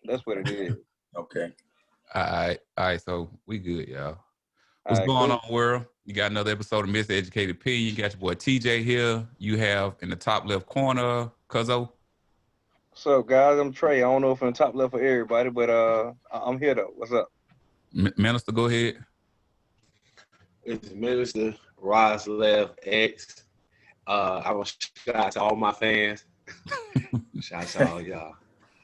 That's what it is. Okay. All right. So we good, y'all. What's All right, going cool. on, world? You got another episode of Mr. Educated P. You got your boy TJ here. You have in the top left corner, Cuzzo. What's up, guys? I'm Trey. I don't know if I'm top left for everybody, but I'm here though. What's up? Minister, go ahead. It's Minister Ross Left X. I was shout out to all my fans. Shout out to all y'all.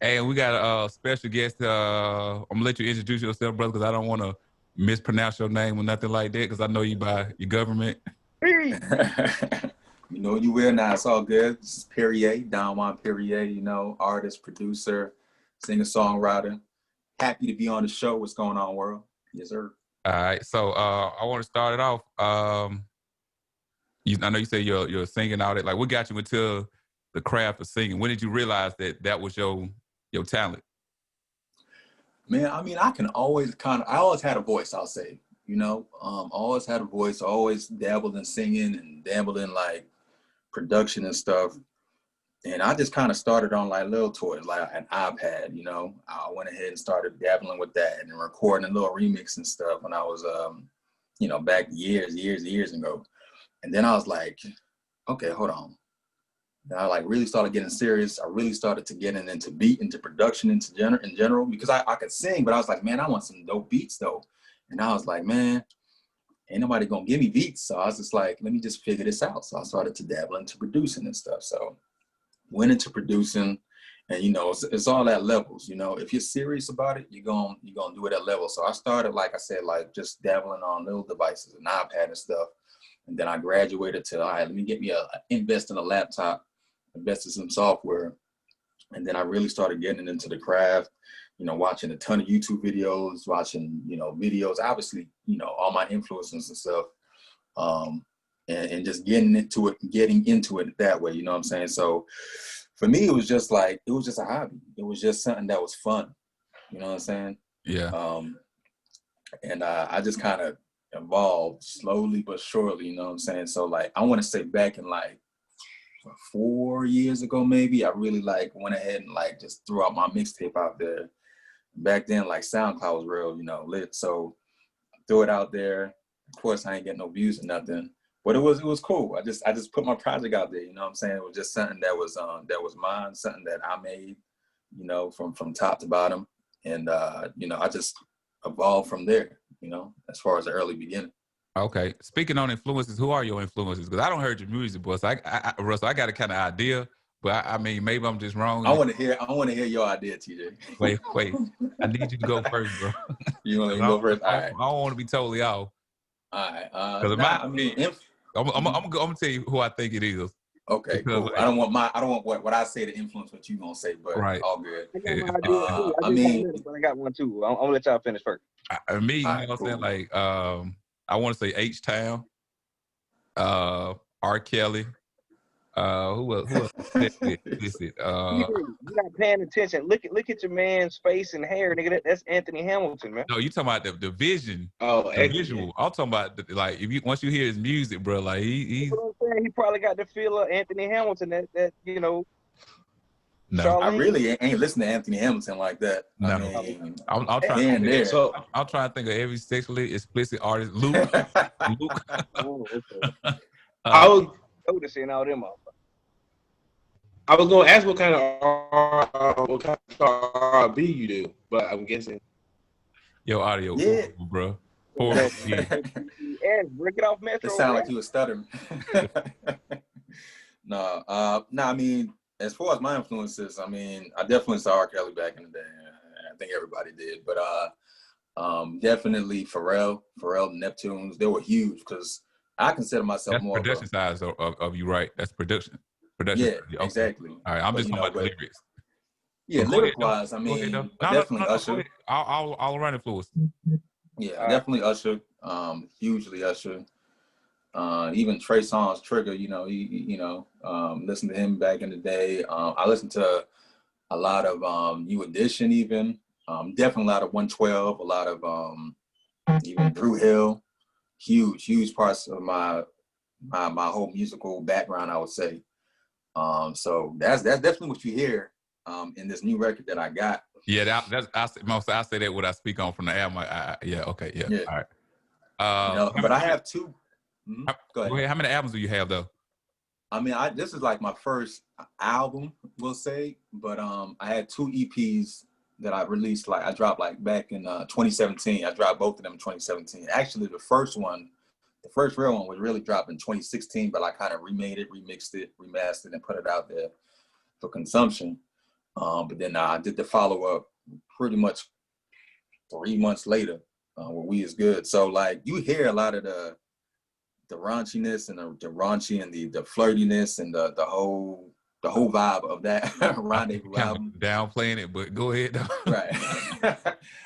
And we got a special guest. I'm gonna let you introduce yourself, brother, because I don't want to mispronounce your name or nothing like that, because I know you by your government. You know you will now. It's all good. This is Piriye, Don Juan Piriye, you know, artist, producer, singer-songwriter. Happy to be on the show. What's going on, world? Yes, sir. All right. So I want to start it off. I know you say you're singing all that. Like, what got you into the craft of singing? When did you realize that was your talent? Man, I mean, I always had a voice, I'll say, you know, always had a voice, always dabbled in singing and dabbled in like production and stuff. And I just kind of started on like little toys, like an iPad, you know. I went ahead and started dabbling with that and recording a little remix and stuff when I was, you know, back years ago. And then I was like, okay, hold on. And I like really started getting serious. I really started to get into beat, into production, in general, because I could sing, but I was like, man, I want some dope beats though. And I was like, man, ain't nobody gonna give me beats. So I was just like, let me just figure this out. So I started to dabble into producing and stuff. So went into producing, and you know, it's all at levels. You know, if you're serious about it, you're gonna do it at levels. So I started, like I said, like just dabbling on little devices, an iPad and stuff. And then I graduated to, all right, let me get me invest in a laptop, invest in some software. And then I really started getting into the craft, you know, watching a ton of YouTube videos, watching, you know, videos, obviously, you know, all my influences and stuff. And just getting into it that way, you know what I'm saying? So for me, it was just a hobby. It was just something that was fun, you know what I'm saying? Yeah. And I just kind of evolved slowly but surely, you know what I'm saying? So like, I want to say back in like 4 years ago, maybe, I really like went ahead and like just threw out my mixtape out there. Back then, like SoundCloud was real, you know, lit. So I threw it out there. Of course, I ain't getting no views or nothing. But it was cool. I just put my project out there, you know what I'm saying? It was just something that was mine, something that I made, you know, from top to bottom. And you know, I just evolved from there, you know, as far as the early beginning. Okay. Speaking on influences, who are your influences? Because I don't heard your music, boy. So Russell, I got a kind of idea, but I mean, maybe I'm just wrong. I want to hear your idea, TJ. Wait. I need you to go first, bro. You want to go first? All right. I don't want to be totally off. All right. I'm gonna tell you who I think it is. Okay, because, cool. I don't want what I say to influence what you gonna say, but right. All good. I got my idea too. I got one too. I'm gonna let y'all finish first. Me, you know what I'm saying? Like, I want to say H-Town, R. Kelly. Who else? Listen, you're not paying attention. Look at your man's face and hair, nigga. That's Anthony Hamilton, man. No, you talking about the vision. Oh, the visual. I'm talking about like once you hear his music, bro. Like he's. What I'm saying, he probably got the feel of Anthony Hamilton. That you know. No, Charlene. I really ain't listening to Anthony Hamilton like that. No, I mean, I'm trying to so I'm trying to think of every sexually explicit artist. Luke. Oh, okay. I was noticing all them up. I was gonna ask what kind of R&B you do, but I'm guessing your audio, bro. And break it off Metro. It sounded like you were stuttering. No, I mean, as far as my influences, I mean, I definitely saw R. Kelly back in the day. I think everybody did, but definitely Pharrell, Neptunes. They were huge because I consider myself that's more production size of you, right? That's production. Yeah, okay. Exactly. All right, I'm just talking about the lyrics. Yeah, lyric-wise, I mean, definitely Usher. All around influence. Yeah, definitely Usher. Hugely Usher. Even Trey Songz, Trigger. You know, listened to him back in the day. I listened to a lot of New Edition, even. Definitely a lot of 112. A lot of even Drew Hill. Huge parts of my whole musical background, I would say. So that's definitely what you hear in this new record that I got. Yeah, I say that when I speak on from the album. Yeah, okay, yeah, Yeah. all right. But I have two. Go ahead. How many albums do you have though? I mean, this is like my first album, we'll say, but I had 2 EPs that I released. Like I dropped like back in 2017. I dropped both of them in 2017. Actually, the first real one was really dropped in 2016, but I kind of remade it, remixed it, remastered, and put it out there for consumption. But then I did the follow up pretty much 3 months later, with We Is Good. So like you hear a lot of the raunchiness and the raunchy and the flirtiness and the whole vibe of that Rendezvous album. Downplaying it, but go ahead though. Right.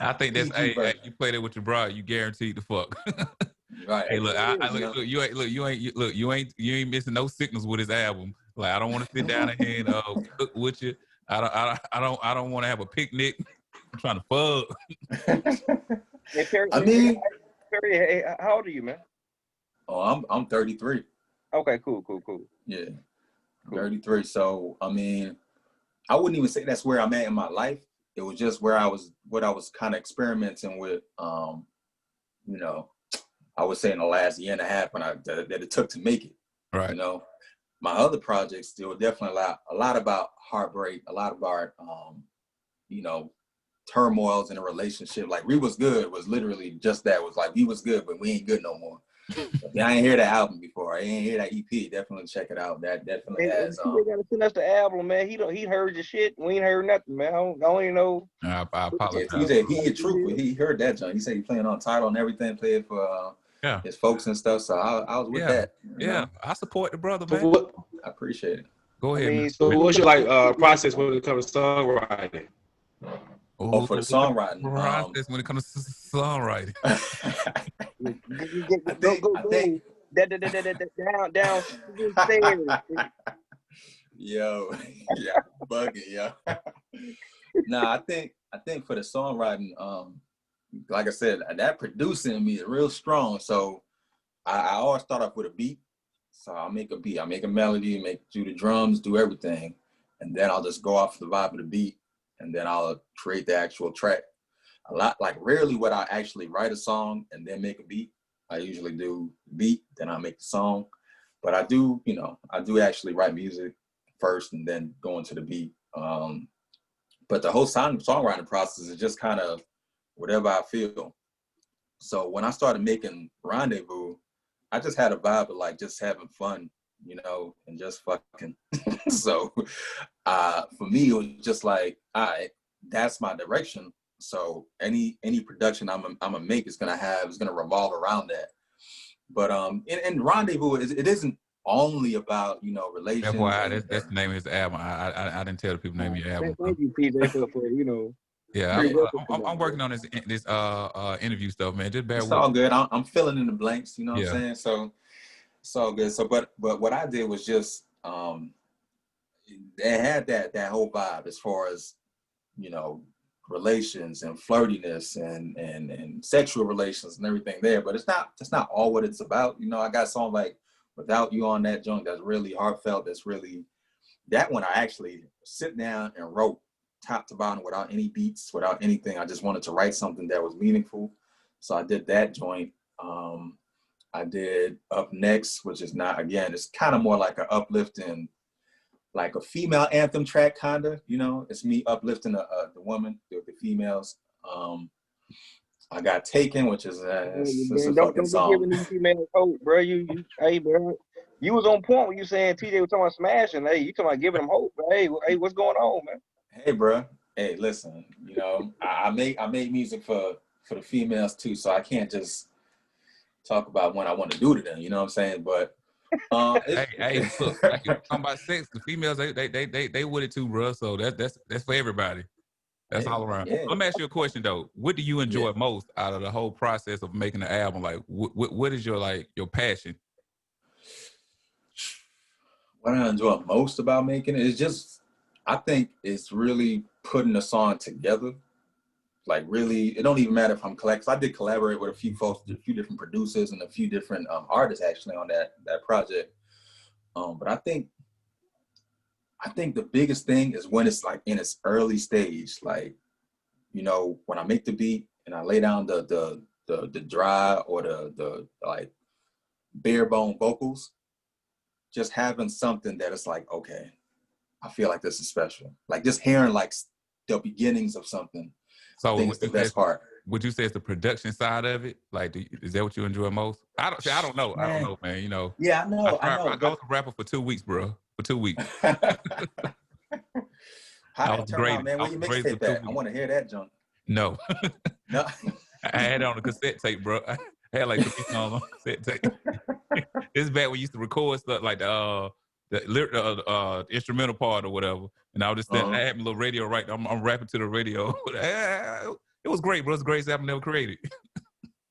I think that's hey, you play that with your bride, you guaranteed to fuck. Right. Hey, look, you ain't missing no signals with his album. Like I don't want to sit down and cook with you. I don't want to have a picnic. I'm trying to fuck. Hey, Perry, hey, how old are you, man? Oh, I'm 33. Okay, cool. Yeah, cool. 33. So I mean, I wouldn't even say that's where I'm at in my life. It was just what I was kind of experimenting with. You know, I would say in the last year and a half that it took to make it. Right. You know, my other projects, they were definitely a lot about heartbreak, a lot about you know, turmoils in a relationship. Like We Was Good was literally just that. It was like we was good, but we ain't good no more. Yeah, I ain't hear that album before. I ain't hear that EP. Definitely check it out. That definitely has. They gotta send us the album, man. He heard your shit. We ain't heard nothing, man. I don't even know. I apologize. Yeah, he a trooper. He heard that, John. He said he playing on Tidal and everything, playing for his folks and stuff. So I was with that. Yeah, know? I support the brother, man. I appreciate it. Go ahead. Man. So what's your process when it comes to songwriting? Oh, for the songwriting. Process when it comes to songwriting. Down. Yo, yeah, bugging, yo. Nah, I think for the songwriting, like I said, that producing me is real strong. So I always start off with a beat. So I'll make a beat, I make a melody, do the drums, do everything, and then I'll just go off the vibe of the beat, and then I'll create the actual track. Rarely would I actually write a song and then make a beat. I usually do beat, then I make the song. But I do actually write music first and then go into the beat. But the whole songwriting process is just kind of whatever I feel. So when I started making Rendezvous, I just had a vibe of like just having fun, you know, and just fucking. So for me, it was just like, all right, that's my direction. So any production I'm gonna make is gonna revolve around that. But in Rendezvous, it isn't only about, you know, relations. That's why that's the name of his album. I didn't tell the people the name of your album. Thank you, PJ, for you know. Yeah, I'm working on this interview stuff, man. Just bear with me. It's all good. I'm filling in the blanks, you know what I'm saying? So it's all good. So but what I did was just they had that whole vibe as far as, you know, relations and flirtiness and sexual relations and everything there. But that's not all what it's about. You know, I got songs like Without You on that joint that's really heartfelt. That's really, that one I actually sit down and wrote top to bottom without any beats, without anything. I just wanted to write something that was meaningful. So I did that joint. I did Up Next, which is not, again, it's kind of more like an uplifting, like a female anthem track, kind of, you know, it's me uplifting the woman, the females. I got Taken, which is a fucking song. Don't be giving these females hope, bro. Hey, bro. You was on point when you saying TJ was talking about smashing. Hey, you talking about giving them hope. Hey, what's going on, man? Hey, bro. Hey, listen. You know, I made music for the females too, so I can't just talk about when I want to do to them. You know what I'm saying? But hey, look, like you're talking about sex. The females, they with it too, bro. So that's for everybody. That's all around. Yeah. Let me ask you a question though. What do you enjoy most out of the whole process of making the album? Like, what is your passion? What I enjoy most about making it is just, I think it's really putting the song together. Like really, it don't even matter if I'm collecting. I did collaborate with a few folks, a few different producers and a few different artists actually on that project. But I think I think the biggest thing is when it's like in its early stage, like, you know, when I make the beat and I lay down the dry or the like bare bone vocals, just having something that is like, okay, I feel like this is special. Like just hearing like the beginnings of something, I So think it's the best part. would you say it's the production side of it? Like, is that what you enjoy most? I don't know. Man. I don't know, man. You know. Yeah, I know. I was a rapper for 2 weeks, bro. For 2 weeks. How that turn out, man? Where you mixtape at? I want to hear that junk. No. No. I had it on a cassette tape, bro. I had like 3 songs on cassette tape. This is back when we used to record stuff like the instrumental part or whatever. And I was just I had my little radio right. I'm rapping to the radio. It was great, bro. It's the greatest album ever created.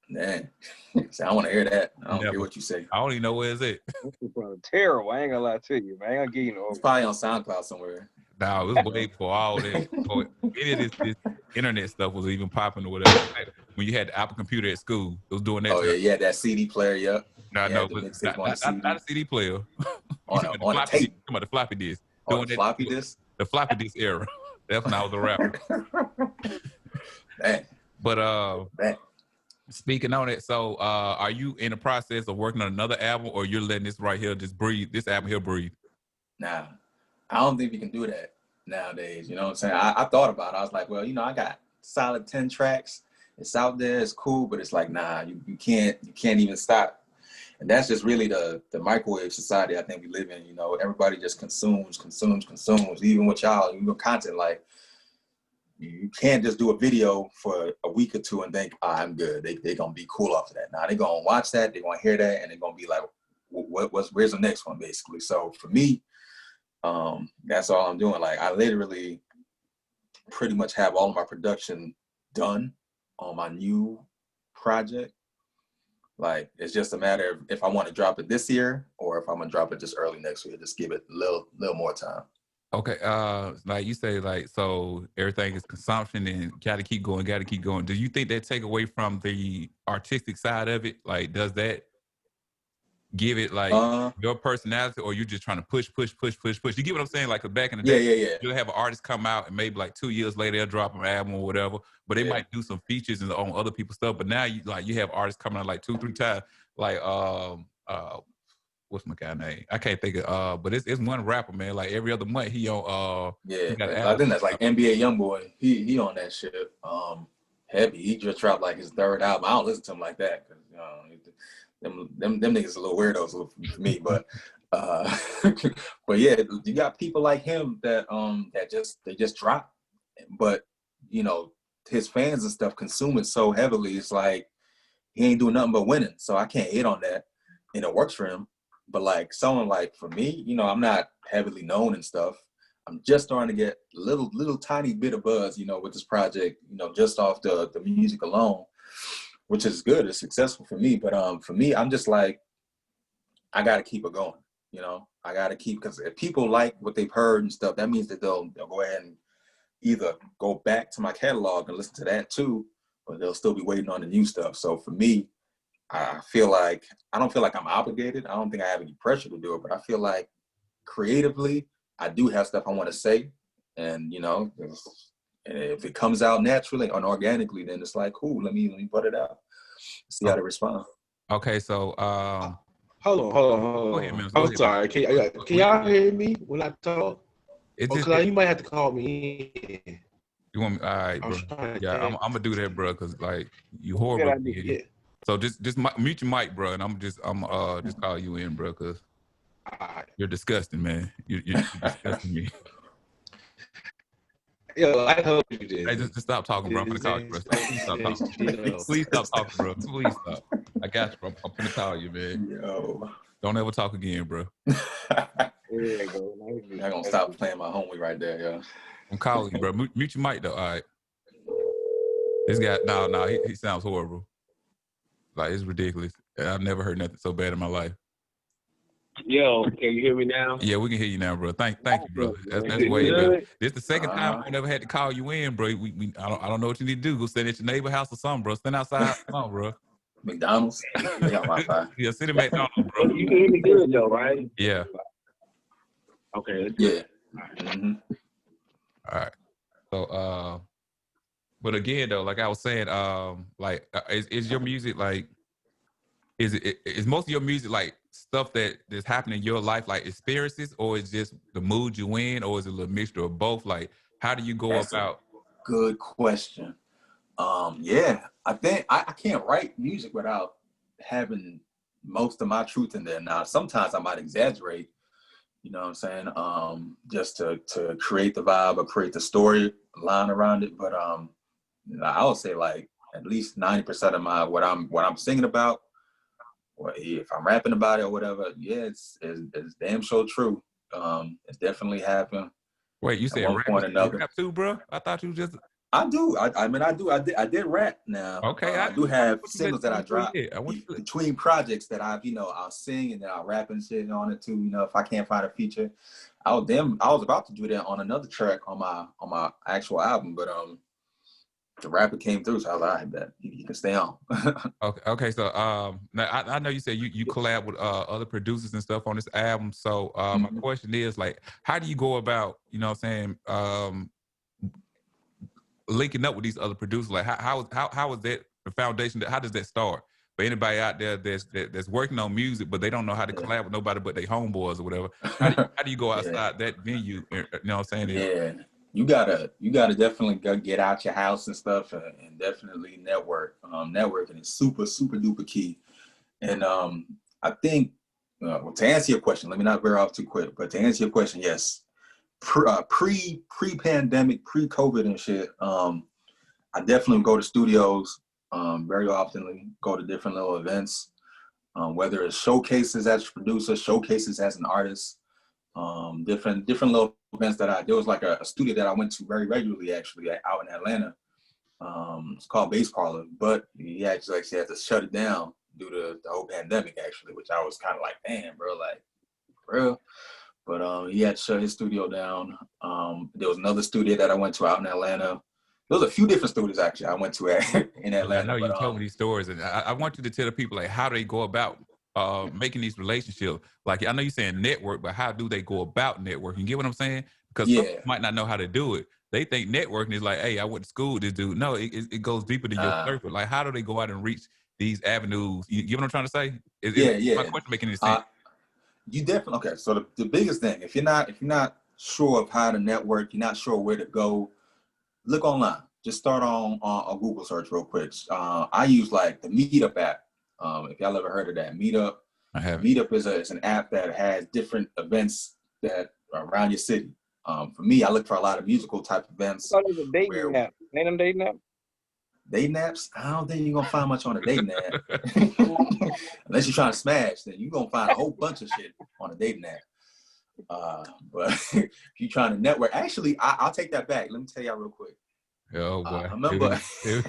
Man, so I want to hear that. I don't hear what you say. I don't even know where it's at. This is terrible. I ain't gonna lie to you, man. I ain't gonna give you no. It's probably on SoundCloud somewhere. No, it was way before all that. Any of this internet stuff was even popping or whatever. Like, when you had the Apple computer at school, it was doing that. Oh yeah, that CD player. Yep. No, but not a CD player. On a tape. Come on, the floppy disk. On the floppy disk. The floppy disk era. That's when I was a rapper. Man. But Man. Speaking on it, so are you in the process of working on another album, or you're letting this right here just breathe? This album here breathe. Nah, I don't think we can do that nowadays. You know what I'm saying? I thought about it. I was like, well, you know, I got solid 10 tracks. It's out there. It's cool, but it's like, nah, you can't even stop. And that's just really the microwave society I think we live in. You know, everybody just consumes. Even with y'all, you know, content like. You can't just do a video for a week or two and think, I'm good. They're going to be cool off of that. Now they're going to watch that, they're going to hear that, and they're going to be like, where's the next one, basically? So for me, that's all I'm doing. Like, I literally pretty much have all of my production done on my new project. Like, it's just a matter of if I want to drop it this year or if I'm going to drop it just early next year. Just give it a little more time. Okay, like you say, like, so everything is consumption and gotta keep going. Do you think that take away from the artistic side of it? Like, does that give it like your personality, or you just trying to push? You get what I'm saying? Like, back in the day, yeah. You'll have an artist come out and maybe like 2 years later they'll drop an album or whatever, but they might do some features on other people's stuff. But now you have artists coming out like 2-3 times, like what's my guy name? I can't think of but it's one rapper, man. Like every other month he on I think that's like NBA Youngboy. He on that shit. Heavy. He just dropped like his 3rd album. I don't listen to him like that because them niggas a little weirdos for me. But but yeah, you got people like him that they just drop. But you know, his fans and stuff consume it so heavily. It's like he ain't doing nothing but winning. So I can't hate on that, and it works for him. But like someone like for me, you know, I'm not heavily known and stuff. I'm just starting to get a little tiny bit of buzz, you know, with this project, you know, just off the music alone, which is good. It's successful for me. But for me, I'm just like, I got to keep it going. You know, I got to keep, because if people like what they've heard and stuff, that means that they'll go ahead and either go back to my catalog and listen to that too, or they'll still be waiting on the new stuff. So for me, I don't feel like I'm obligated. I don't think I have any pressure to do it, but I feel like creatively, I do have stuff I want to say. And, you know, if it comes out naturally and organically, then it's like, cool, let me put it out. See how they respond. Okay, so hold on. Go ahead, man. I'm sorry. Can y'all hear me when I talk? Because you might have to call me in. You want me? All right, bro. Yeah, I'm gonna do that, bro, because like you horrible. Yeah. So just mute your mic, bro, and I'm just call you in, bro, because you're disgusting, man. You're disgusting me. Yo, I hope you did. Hey, just stop talking, bro. I'm gonna call you, bro. Please stop talking. Please stop talking, bro. Please stop. I got you, bro. I'm gonna call you, man. Yo. Don't ever talk again, bro. I'm gonna stop playing my homie right there, yo. I'm calling you, bro. Mute your mic, though. All right. This guy, no, he sounds horrible. Like, it's ridiculous. I've never heard nothing so bad in my life. Yo, can you hear me now? Yeah, we can hear you now, bro. Thank you, bro. That's way better. This is the second time I never had to call you in, bro. I don't know what you need to do. Go stand at your neighbor house or something, bro. Stand outside, come on, bro. McDonald's. Yeah, sit at McDonald's, bro. You can hear me good though, right? Yeah. Okay. Yeah. Mm-hmm. All right. So, but again though, like I was saying, is your music like, is most of your music like stuff that's happening in your life, like experiences, or is just the mood you in, or is it a little mixture of both? Like, how do you go That's a about? good question. Yeah, I think I can't write music without having most of my truth in there. Now, sometimes I might exaggerate, you know what I'm saying? Just to create the vibe or create the story line around it. But I would say like at least 90% of my what I'm singing about, or if I'm rapping about it or whatever, yeah, it's damn sure true. It's definitely happened Wait, you at said one rappers point or you another. rap too, bro? I thought you just I do. I mean, I do. I did rap now. okay. I do have Want you to let singles that tell I me where drop you at. I want you to. between projects that I'll sing and then I'll rap and shit on it too. You know, if I can't find a feature, I was about to do that on another track on my actual album, but the rapper came through, so I was like, I bet you can stay on. Okay, okay. So, now I know you said you collab with other producers and stuff on this album. So, my Mhm. question is like, how do you go about, you know what I'm saying, linking up with these other producers? Like, how is that the foundation? How does that start? For anybody out there that's working on music, but they don't know how to Yeah. collab with nobody but they homeboys or whatever. How do you go Yeah. outside that venue? You know what I'm saying? Yeah, you gotta definitely go get out your house and stuff, and definitely network. Networking is super super duper key. And I think, well, to answer your question, let me not veer off too quick, but to answer your question, yes, pre-pandemic, pre-COVID and shit, I definitely go to studios very often, go to different little events, whether it's showcases as a producer, showcases as an artist, different little events there was like a studio that I went to very regularly actually out in Atlanta. It's called Bass Parlor, but he actually had to shut it down due to the whole pandemic actually, which I was kind of like, damn, bro, like, for real. But he had to shut his studio down. There was another studio that I went to out in Atlanta. There was a few different studios actually I went to in Yeah, I Atlanta, know but you told me these stories, and I want you to tell the people like how they go about making these relationships. Like I know you're saying network, but how do they go about networking? You get what I'm saying? Because some yeah, people might not know how to do it. They think networking is like, hey, I went to school with this dude. No, it goes deeper than your uh, circle. Like how do they go out and reach these avenues? You get what I'm trying to say? Is yeah, my yeah. question making any sense? Uh, you definitely okay. So the biggest thing, if you're not sure of how to network, you're not sure where to go, look online. Just start on a Google search real quick. I use like the Meetup app. If y'all ever heard of that, Meetup. I haven't. Meetup is an app that has different events that are around your city. For me, I look for a lot of musical type I events thought it was a where dating app. Ain't them dating app? dating apps. I don't think you're gonna find much on a dating app. Unless you're trying to smash, then you're gonna find a whole bunch of shit on a dating app. But if you're trying to network, actually, I'll take that back. Let me tell y'all real quick. Oh boy, I remember here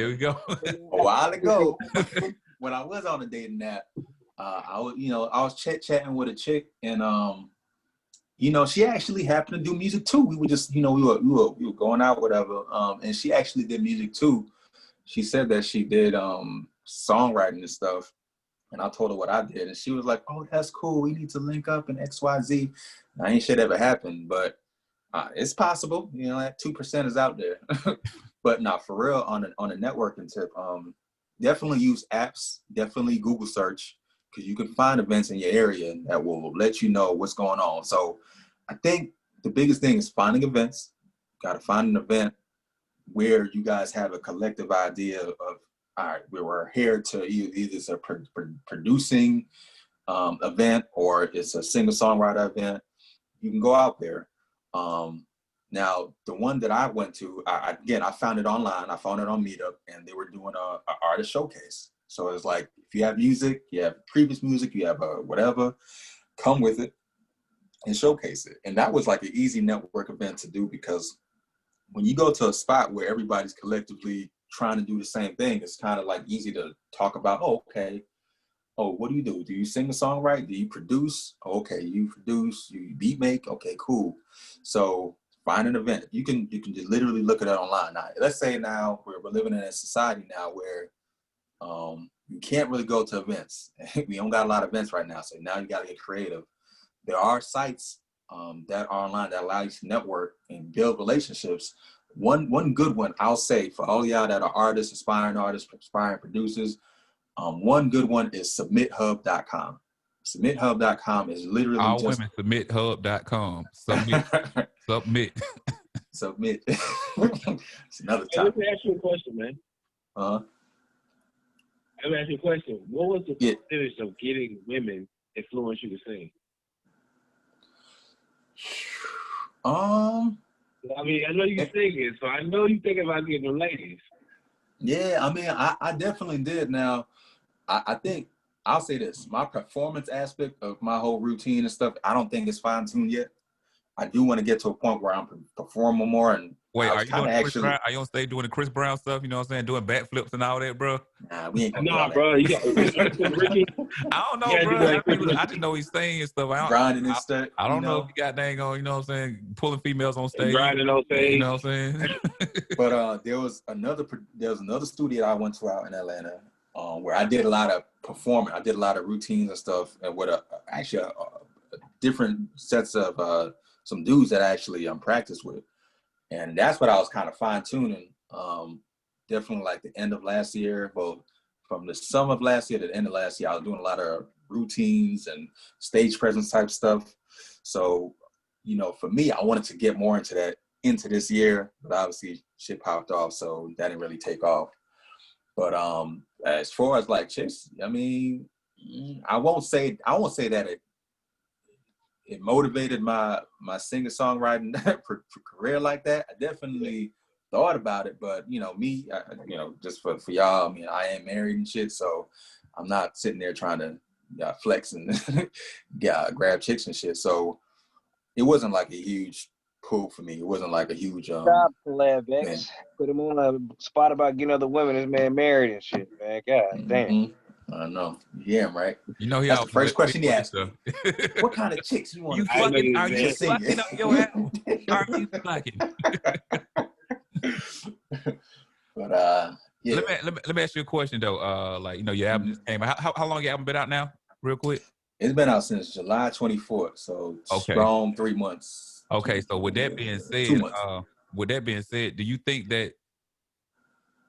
we go. a while ago when I was on a dating app, I was chatting with a chick, and she actually happened to do music too. We were just, we were going out, whatever. And she actually did music too. She said that she did songwriting and stuff. And I told her what I did, and she was like, "Oh, that's cool. We need to link up in XYZ." I ain't shit ever happened, but it's possible. That 2% is out there. But not for real. On a networking tip, definitely use apps. Definitely Google search, because you can find events in your area that will let you know what's going on. So I think the biggest thing is finding events. Got to find an event where you guys have a collective idea of, all right, we're here to either it's a producing event or it's a singer-songwriter event. You can go out there. Now, the one that I went to, I found it online. I found it on Meetup, and they were doing a artist showcase. So it's like, if you have music, you have previous music, you have whatever, come with it and showcase it. And that was like an easy network event to do, because when you go to a spot where everybody's collectively trying to do the same thing, it's kind of like easy to talk about, oh, okay. Oh, what do you do? Do you sing a song right? Do you produce? Okay, you produce, you beat make? Okay, cool. So find an event. You can just literally look at it online. Now, let's say now we're living in a society now where you can't really go to events. We don't got a lot of events right now. So now you got to get creative. There are sites that are online that allow you to network and build relationships. One good one I'll say for all y'all that are artists, aspiring producers, one good one is submithub.com. Submithub.com is literally All just women submithub.com. Submit. Submit. submit. It's another Hey, let topic. me ask you a question, man. Let me ask you a question. What was the percentage of getting women influence you to sing? I mean, I know you singing, so I know you thinking about getting them ladies. Yeah, I mean, I definitely did. Now, I think I'll say this: my performance aspect of my whole routine and stuff, I don't think it's fine tuned yet. I do want to get to a point where I'm performing more. And Wait, I are was you doing kind of Chris Brown? Are you on stage doing the Chris Brown stuff? You know what I'm saying? Doing backflips and all that, bro? Nah, we ain't gonna do Nah, all that. bro, you got Ricky. I don't know, Yeah, bro. I just know he's saying and stuff. Grinding and stuff. I don't know if he got dang on, you know what I'm saying, pulling females on stage. Grinding on stage. You know what I'm saying? But there was another studio I went to out in Atlanta where I did a lot of performing. I did a lot of routines and stuff, and with actually different sets of some dudes that I actually practiced with. And that's what I was kind of fine tuning. Definitely like the end of last year. Well, from the summer of last year to the end of last year, I was doing a lot of routines and stage presence type stuff. So, you know, for me, I wanted to get more into that into this year, but obviously shit popped off, so that didn't really take off. But as far as like chicks, I mean, I won't say that it motivated my singer songwriting career like that. I definitely thought about it, but you know, me, just for y'all, I mean, I am married and shit, so I'm not sitting there trying to flex and grab chicks and shit. So it wasn't like a huge pull for me. It wasn't like a huge Stop, X. Put him on a spot about getting other women. This man married and shit, man. God damn. I know. Yeah, right. You know, that's the first question he asked me. What kind of chicks you want? Are you slacking on your album? Are you slacking? But yeah. Let me ask you a question though. Like, you know, your album just came out. How long your album been out now? Real quick. It's been out since July 24th, so strong 3 months. Okay, so with that being said, do you think that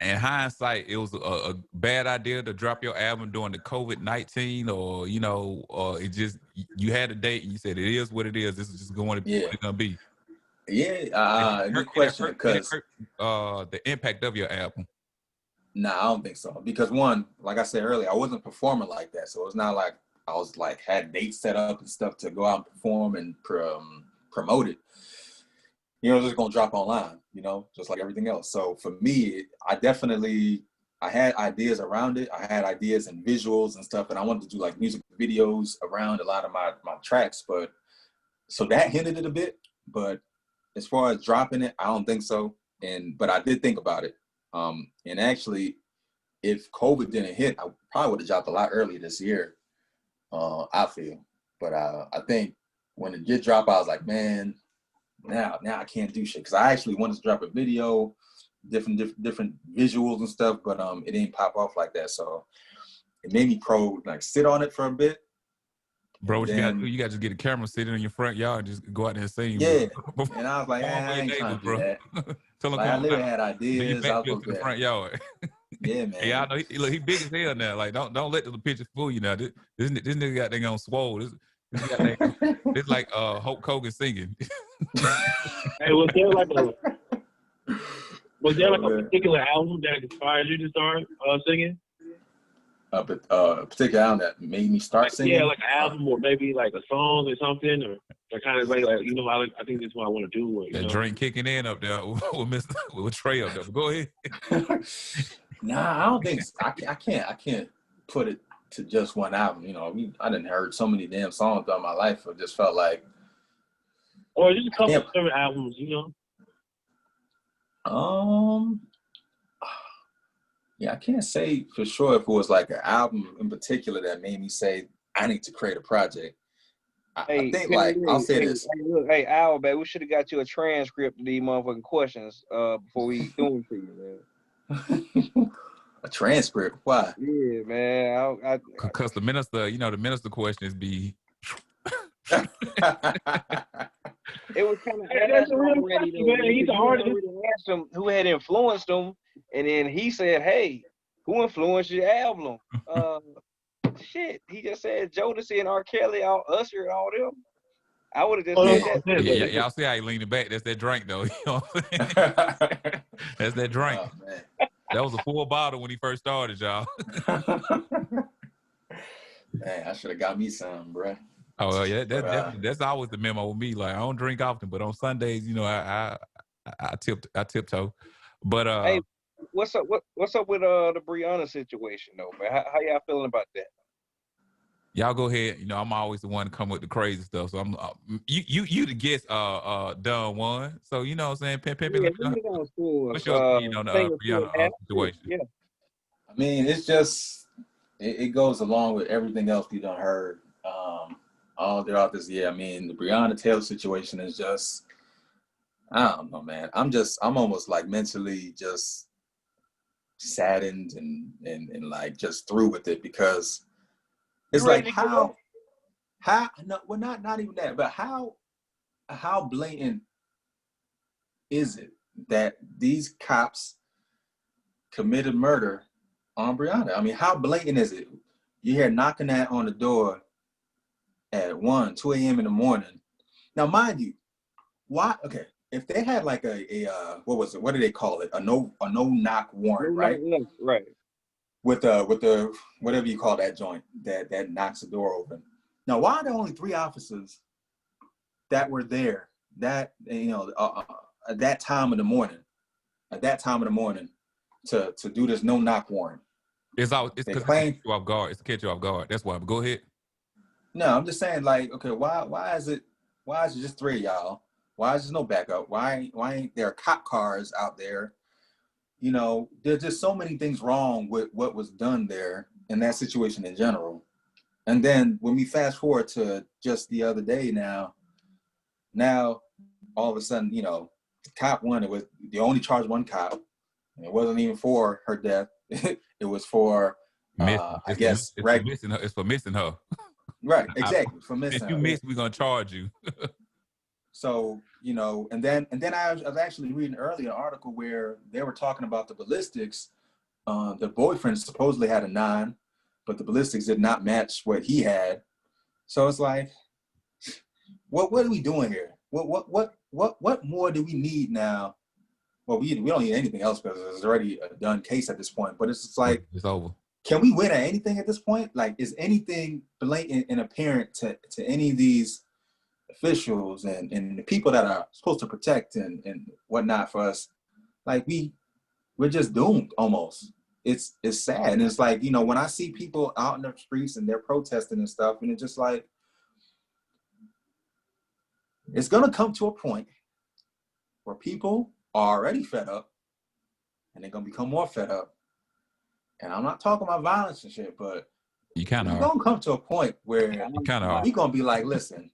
in hindsight it was a bad idea to drop your album during the COVID-19, or you know, or it just you had a date and you said it is what it is. This is just going to be what it's gonna be. Yeah, good question. Because the impact of your album. Nah, I don't think so. Because one, like I said earlier, I wasn't performing like that, so it's not like I was like had dates set up and stuff to go out and perform and promote it. You know, it's just gonna drop online, you know, just like everything else. So for me, I had ideas around it. I had ideas and visuals and stuff, and I wanted to do like music videos around a lot of my tracks, but so that hindered it a bit. But as far as dropping it, I don't think so. But I did think about it. And actually, if COVID didn't hit, I probably would have dropped a lot earlier this year. I feel, but I think when it did drop, I was like, man, now I can't do shit, because I actually wanted to drop a video, different visuals and stuff, but it didn't pop off like that. So it made me sit on it for a bit. Bro, what you got to do? You got to just get a camera, sitting in your front yard, and just go out there and sing. Yeah, and I was like, I ain't trying to do that. Tell him, like, I literally had ideas. I was in the front yard. Yeah, man. Yeah, I know. He big as hell now. Like, don't let the picture fool you now. This nigga got thing on swole. It's like Hulk Hogan singing. Hey, was there like a particular album that inspired you to start singing? A particular album that made me start singing? Yeah, like an album, or maybe like a song or something, or kind of like you know, I think this is what I want to do. Or, that drink kicking in up there with Trey up there. But go ahead. Nah, I don't think so. I can't put it to just one album. You know, I didn't heard so many damn songs throughout my life. It just felt like, or just a couple of different albums, you know. Yeah, I can't say for sure if it was like an album in particular that made me say I need to create a project. I think I'll say this. Hey, Al, baby, we should have got you a transcript of these motherfucking questions before we do them for you, man. A transcript? Why? Yeah, man. Because the minister, you know, the minister questions be It was kind of That's a real question, man. He's the artist. Asked him who had influenced him, and then he said, "Hey, who influenced your album?" Shit, he just said Jodeci and R. Kelly, all Usher and all them. I would have just said that. Yeah, y'all see how he leaning back? That's that drink, though. You know what I'm saying? That's that drink. Oh, man. That was a full bottle when he first started, y'all. Man, I should have got me some, bro. Oh yeah, that's always the memo with me. Like I don't drink often, but on Sundays, you know, I tiptoe. But hey, what's up? What's up with the Breonna situation though, man? How y'all feeling about that? Y'all go ahead. You know, I'm always the one to come with the crazy stuff. So I'm you the guest. Done one. So you know what I'm saying. What's your opinion on the Breonna situation? Yeah. I mean, it's just it goes along with everything else we done heard all throughout this year. I mean, the Breonna Taylor situation is just, I don't know, man. I'm almost like mentally just saddened and like just through with it, because it's like not even that, but how blatant is it that these cops committed murder on Breonna? I mean, how blatant is it? You hear knocking on the door at 1, 2 a.m. in the morning. Now, mind you, why? Okay, if they had like a what do they call it? A no knock warrant, right? Right. With the whatever you call that joint that knocks the door open. Now, why are there only 3 officers that were there that at that time of the morning to do this no knock warrant? It's because it catch you off guard. It's to catch you off guard. That's why. But go ahead. No, I'm just saying, like, okay, why is it just 3 of y'all? Why is there no backup? Why ain't there cop cars out there? You know, there's just so many things wrong with what was done there in that situation in general. And then when we fast forward to just the other day now all of a sudden, you know, cop one, it was the only charge one cop. And it wasn't even for her death. It was for it's for missing her. Right, exactly. For missing if you her. miss, we're gonna charge you. So, you know, and then I was actually reading earlier an article where they were talking about the ballistics. The boyfriend supposedly had a 9, but the ballistics did not match what he had. So it's like, what are we doing here? What more do we need now? Well, we don't need anything else because it's already a done case at this point. But it's just like, it's over. Can we win at anything at this point? Like, is anything blatant and apparent to any of these officials and the people that are supposed to protect and whatnot for us? Like, we're just doomed almost. It's sad. And it's like, you know, when I see people out in the streets and they're protesting and stuff, and it's just like, it's going to come to a point where people are already fed up and they're going to become more fed up. And I'm not talking about violence and shit, but you kind of are going to come to a point where you kind of we're going to be like, listen,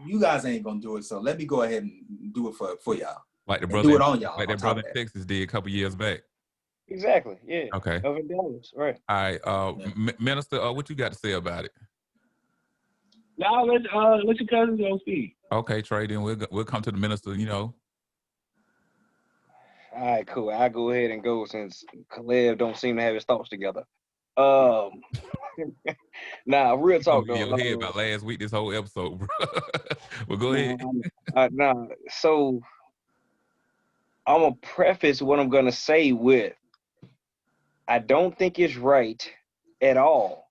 you guys ain't going to do it, so let me go ahead and do it for y'all. Like the brother, do it on y'all. Like that brother in Texas did a couple years back. Exactly. Yeah. Okay. Over Dallas, right. All right. Minister, what you got to say about it? Now let your cousins go speak. Okay, Trey. Then we'll come to the minister. You know. All right, cool. I'll go ahead and go since Caleb don't seem to have his thoughts together. Nah, real talk though. Your head about last week, this whole episode, bro. Well, go ahead. So I'm gonna preface what I'm gonna say with, I don't think it's right at all.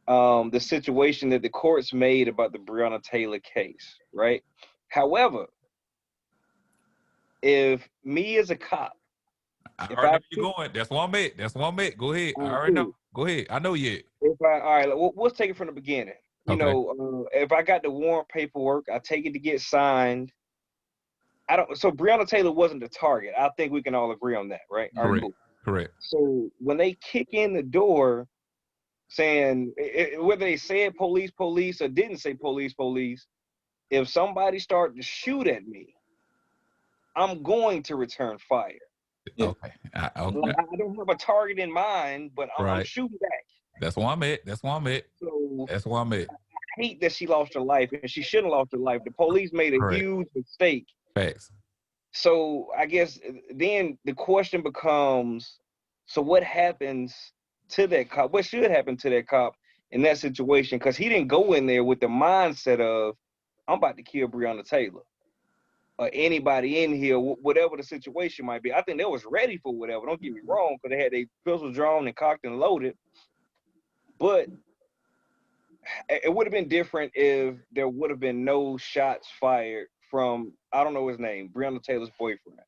The situation that the courts made about the Breonna Taylor case, right? However, if me as a cop, I already know you're going. That's one I'm at. Go ahead. I already know. Go ahead. I know you. All right, let's take it from the beginning. You know, if I got the warrant paperwork, I take it to get signed. So Breonna Taylor wasn't the target. I think we can all agree on that, right? Correct. Right, cool. Correct. So when they kick in the door saying, whether they said police or didn't say police, if somebody started to shoot at me, I'm going to return fire. Okay. I don't have a target in mind, but I'm shooting back. That's where I'm at. So So That's where I'm at. I hate that she lost her life, and she shouldn't have lost her life. The police made a Correct. huge mistake. Facts. So I guess then the question becomes, so what happens to that cop? What should happen to that cop in that situation? Because he didn't go in there with the mindset of, I'm about to kill Breonna Taylor or anybody in here, whatever the situation might be. I think they was ready for whatever. Don't get me wrong, because they had their pistols drawn and cocked and loaded. But it would have been different if there would have been no shots fired from, I don't know his name, Breonna Taylor's boyfriend.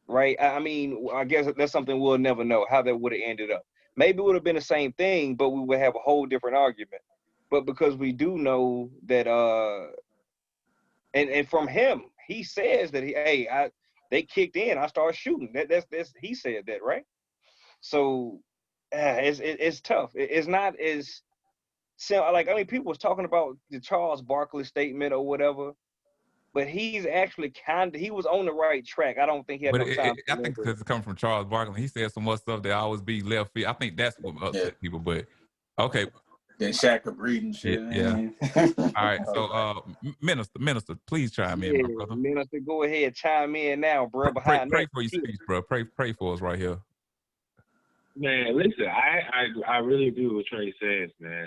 Right? I mean, I guess that's something we'll never know, how that would have ended up. Maybe it would have been the same thing, but we would have a whole different argument. But because we do know that, and from him, he says that they kicked in, I started shooting. That's he said that, right? So it's tough. It's not as like, I mean, people was talking about the Charles Barkley statement or whatever, but he's actually he was on the right track. I don't think he had But no time. I think because it comes from Charles Barkley, he said some more stuff that always be left field. I think that's what upset people. But okay. Then Shaq agreed and shit. Yeah. All right. So, Minister, please chime in, my brother. Minister, go ahead, chime in now, bro. Pray for your speech, bro. Pray for us right here. Man, listen, I really do what Trey says, man.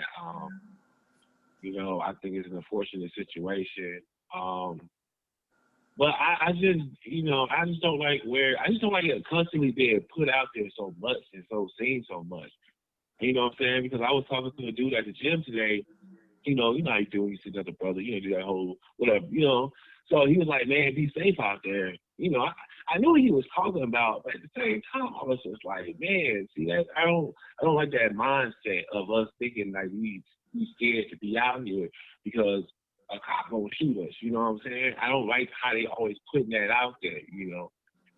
You know, I think it's an unfortunate situation. But I just, you know, I just don't like it constantly being put out there so much and so seen so much. You know what I'm saying? Because I was talking to a dude at the gym today. You know how you do when you see another brother. You know, do that whole whatever. You know, so he was like, "Man, be safe out there." You know, I knew what he was talking about, but at the same time, I was just like, "Man, see that? I don't like that mindset of us thinking like we scared to be out here because a cop gonna shoot us." You know what I'm saying? I don't like how they always putting that out there. You know,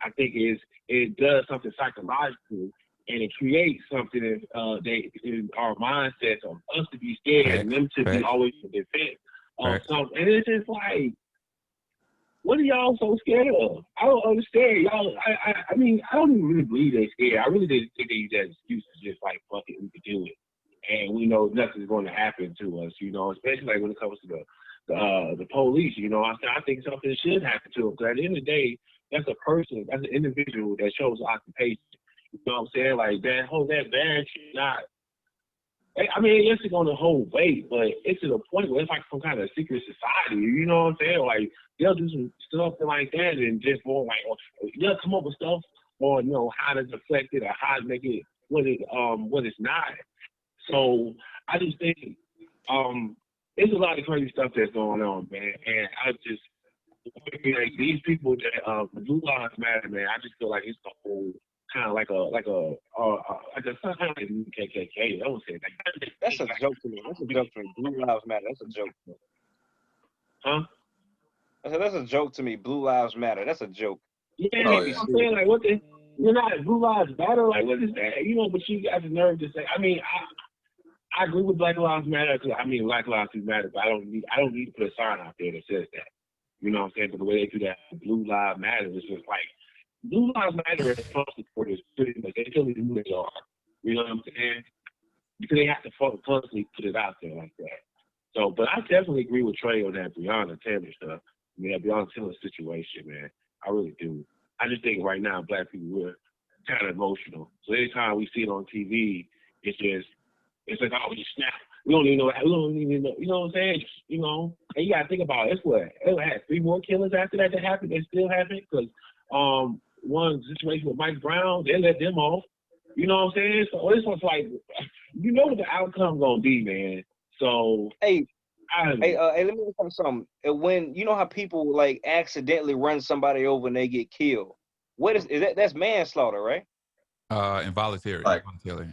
I think it does something psychological. And it creates something in our mindsets of us to be scared and them to be always in defense of something. And it's just like, what are y'all so scared of? I don't understand. Y'all, I mean, I don't even really believe they're scared. I really didn't think they use that excuse to just like, fuck it, we could do it. And we know nothing's going to happen to us, you know, especially like when it comes to the police, you know. I think something should happen to them. Because at the end of the day, that's a person, that's an individual that shows occupation. You know what I'm saying? Like that ban should not. I mean, yes, it's going to hold weight, but it's to the point where it's like some kind of secret society. You know what I'm saying? Like they'll do some stuff like that and just go like, they'll come up with stuff on, you know, how to deflect it or how to make it what it's not. So I just think there's a lot of crazy stuff that's going on, man. And I just like these people that the Blue Lives Matter, man. I just feel like it's the whole. Kind of like a kind of KKK. I would say that's a joke to me. That's a joke to me. Blue Lives Matter. That's a joke. Huh? I said that's a joke to me. Blue Lives Matter. That's a joke. Yeah, I'm saying like what the you're not Blue Lives Matter. Like what is that? You know, but you got the nerve to say. I mean, I agree with Black Lives Matter because I mean Black Lives Matter, but I don't need to put a sign out there that says that. You know what I'm saying? But the way they do that, Blue Lives Matter is just like. Blue Lives Matter as Trump supporters pretty much they tell you who they are. You know what I'm saying? Because they have to constantly put it out there like that. So, but I definitely agree with Trey on that Breonna Taylor stuff. I mean, that Breonna Taylor situation, man. I really do. I just think right now, black people, we're kind of emotional. So anytime we see it on TV, it's like, oh, we just snap. We don't even know. You know what I'm saying? You know, and you got to think about it. It had 3 more killers after that happened. They still happen because one situation with Mike Brown, they let them off. You know what I'm saying? So this one's like, you know what the outcome gonna be, man. So hey, let me tell you something. When you know how people like accidentally run somebody over and they get killed, what is that? That's manslaughter, right? Involuntary. Like,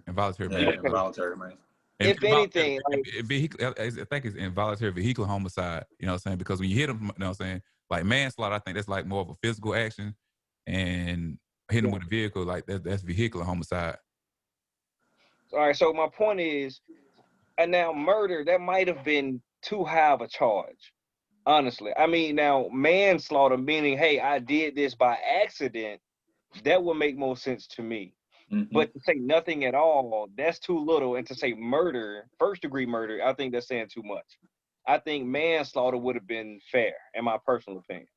involuntary. Yeah, involuntary, man. If anything, I think it's involuntary vehicular homicide. You know what I'm saying? Because when you hit them, you know what I'm saying? Like manslaughter, I think that's like more of a physical action, and hitting them with a vehicle, like that's vehicular homicide. All right. So my point is, and now murder, that might have been too high of a charge. Honestly, I mean, now manslaughter, meaning, hey, I did this by accident, that would make more sense to me. But to say nothing at all, that's too little. And to say murder, first-degree murder, I think that's saying too much. I think manslaughter would have been fair, in my personal opinion.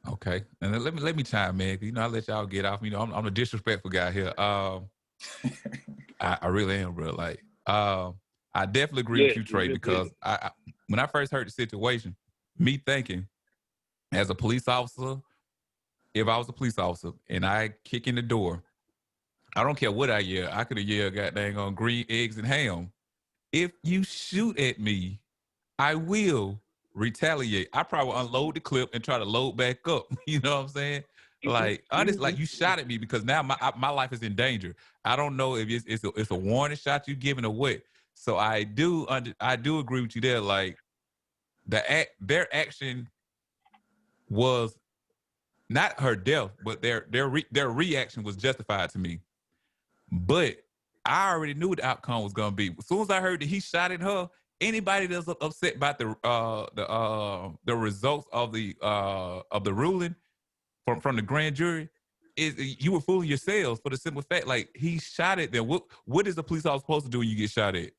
Okay, and then let me chime in. You know, I let y'all get off. You know, I'm a disrespectful guy here. I really am, bro. Like, I definitely agree with you, Trey, because I when I first heard the situation, me thinking as a police officer, if I was a police officer and I kick in the door, I don't care what I yell. I could have yelled, "God dang on green eggs and ham." If you shoot at me, I will retaliate. I probably unload the clip and try to load back up. You know what I'm saying? Like, honestly, like you shot at me because now my life is in danger. I don't know if it's a warning shot you giving or what. So I do agree with you there. Like their action was not her death, but their reaction was justified to me. But I already knew what the outcome was gonna be. As soon as I heard that he shot at her, anybody that's upset about the results of the ruling from the grand jury is you were fooling yourselves for the simple fact, like he shot at them. What is a police officer supposed to do when you get shot at?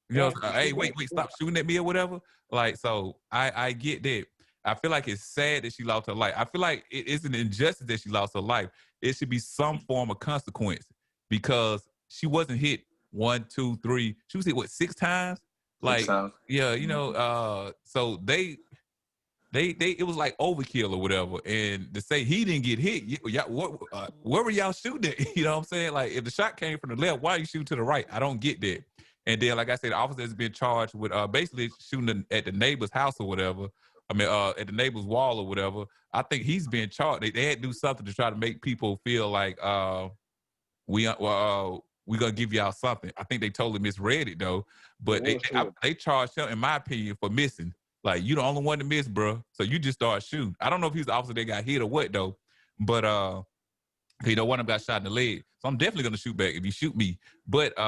You know, hey, wait, stop shooting at me or whatever. Like, so I get that. I feel like it's sad that she lost her life. I feel like it is an injustice that she lost her life. It should be some form of consequence because she wasn't hit 1, 2, 3. She was hit what 6 times? Like, yeah, you know. So they it was like overkill or whatever. And to say he didn't get hit, where were y'all shooting at? You know what I'm saying? Like, if the shot came from the left, why are you shooting to the right? I don't get that. And then, like I said, the officer has been charged with basically shooting at the neighbor's house or whatever. I mean, at the neighbor's wall or whatever. I think he's been charged. They had to do something to try to make people feel like we're gonna give y'all something. I think they totally misread it though. But they charged him, in my opinion, for missing. Like, you the only one to miss, bro. So you just start shooting. I don't know if he's the officer that got hit or what though. But you know, one of them got shot in the leg. So I'm definitely gonna shoot back if you shoot me. But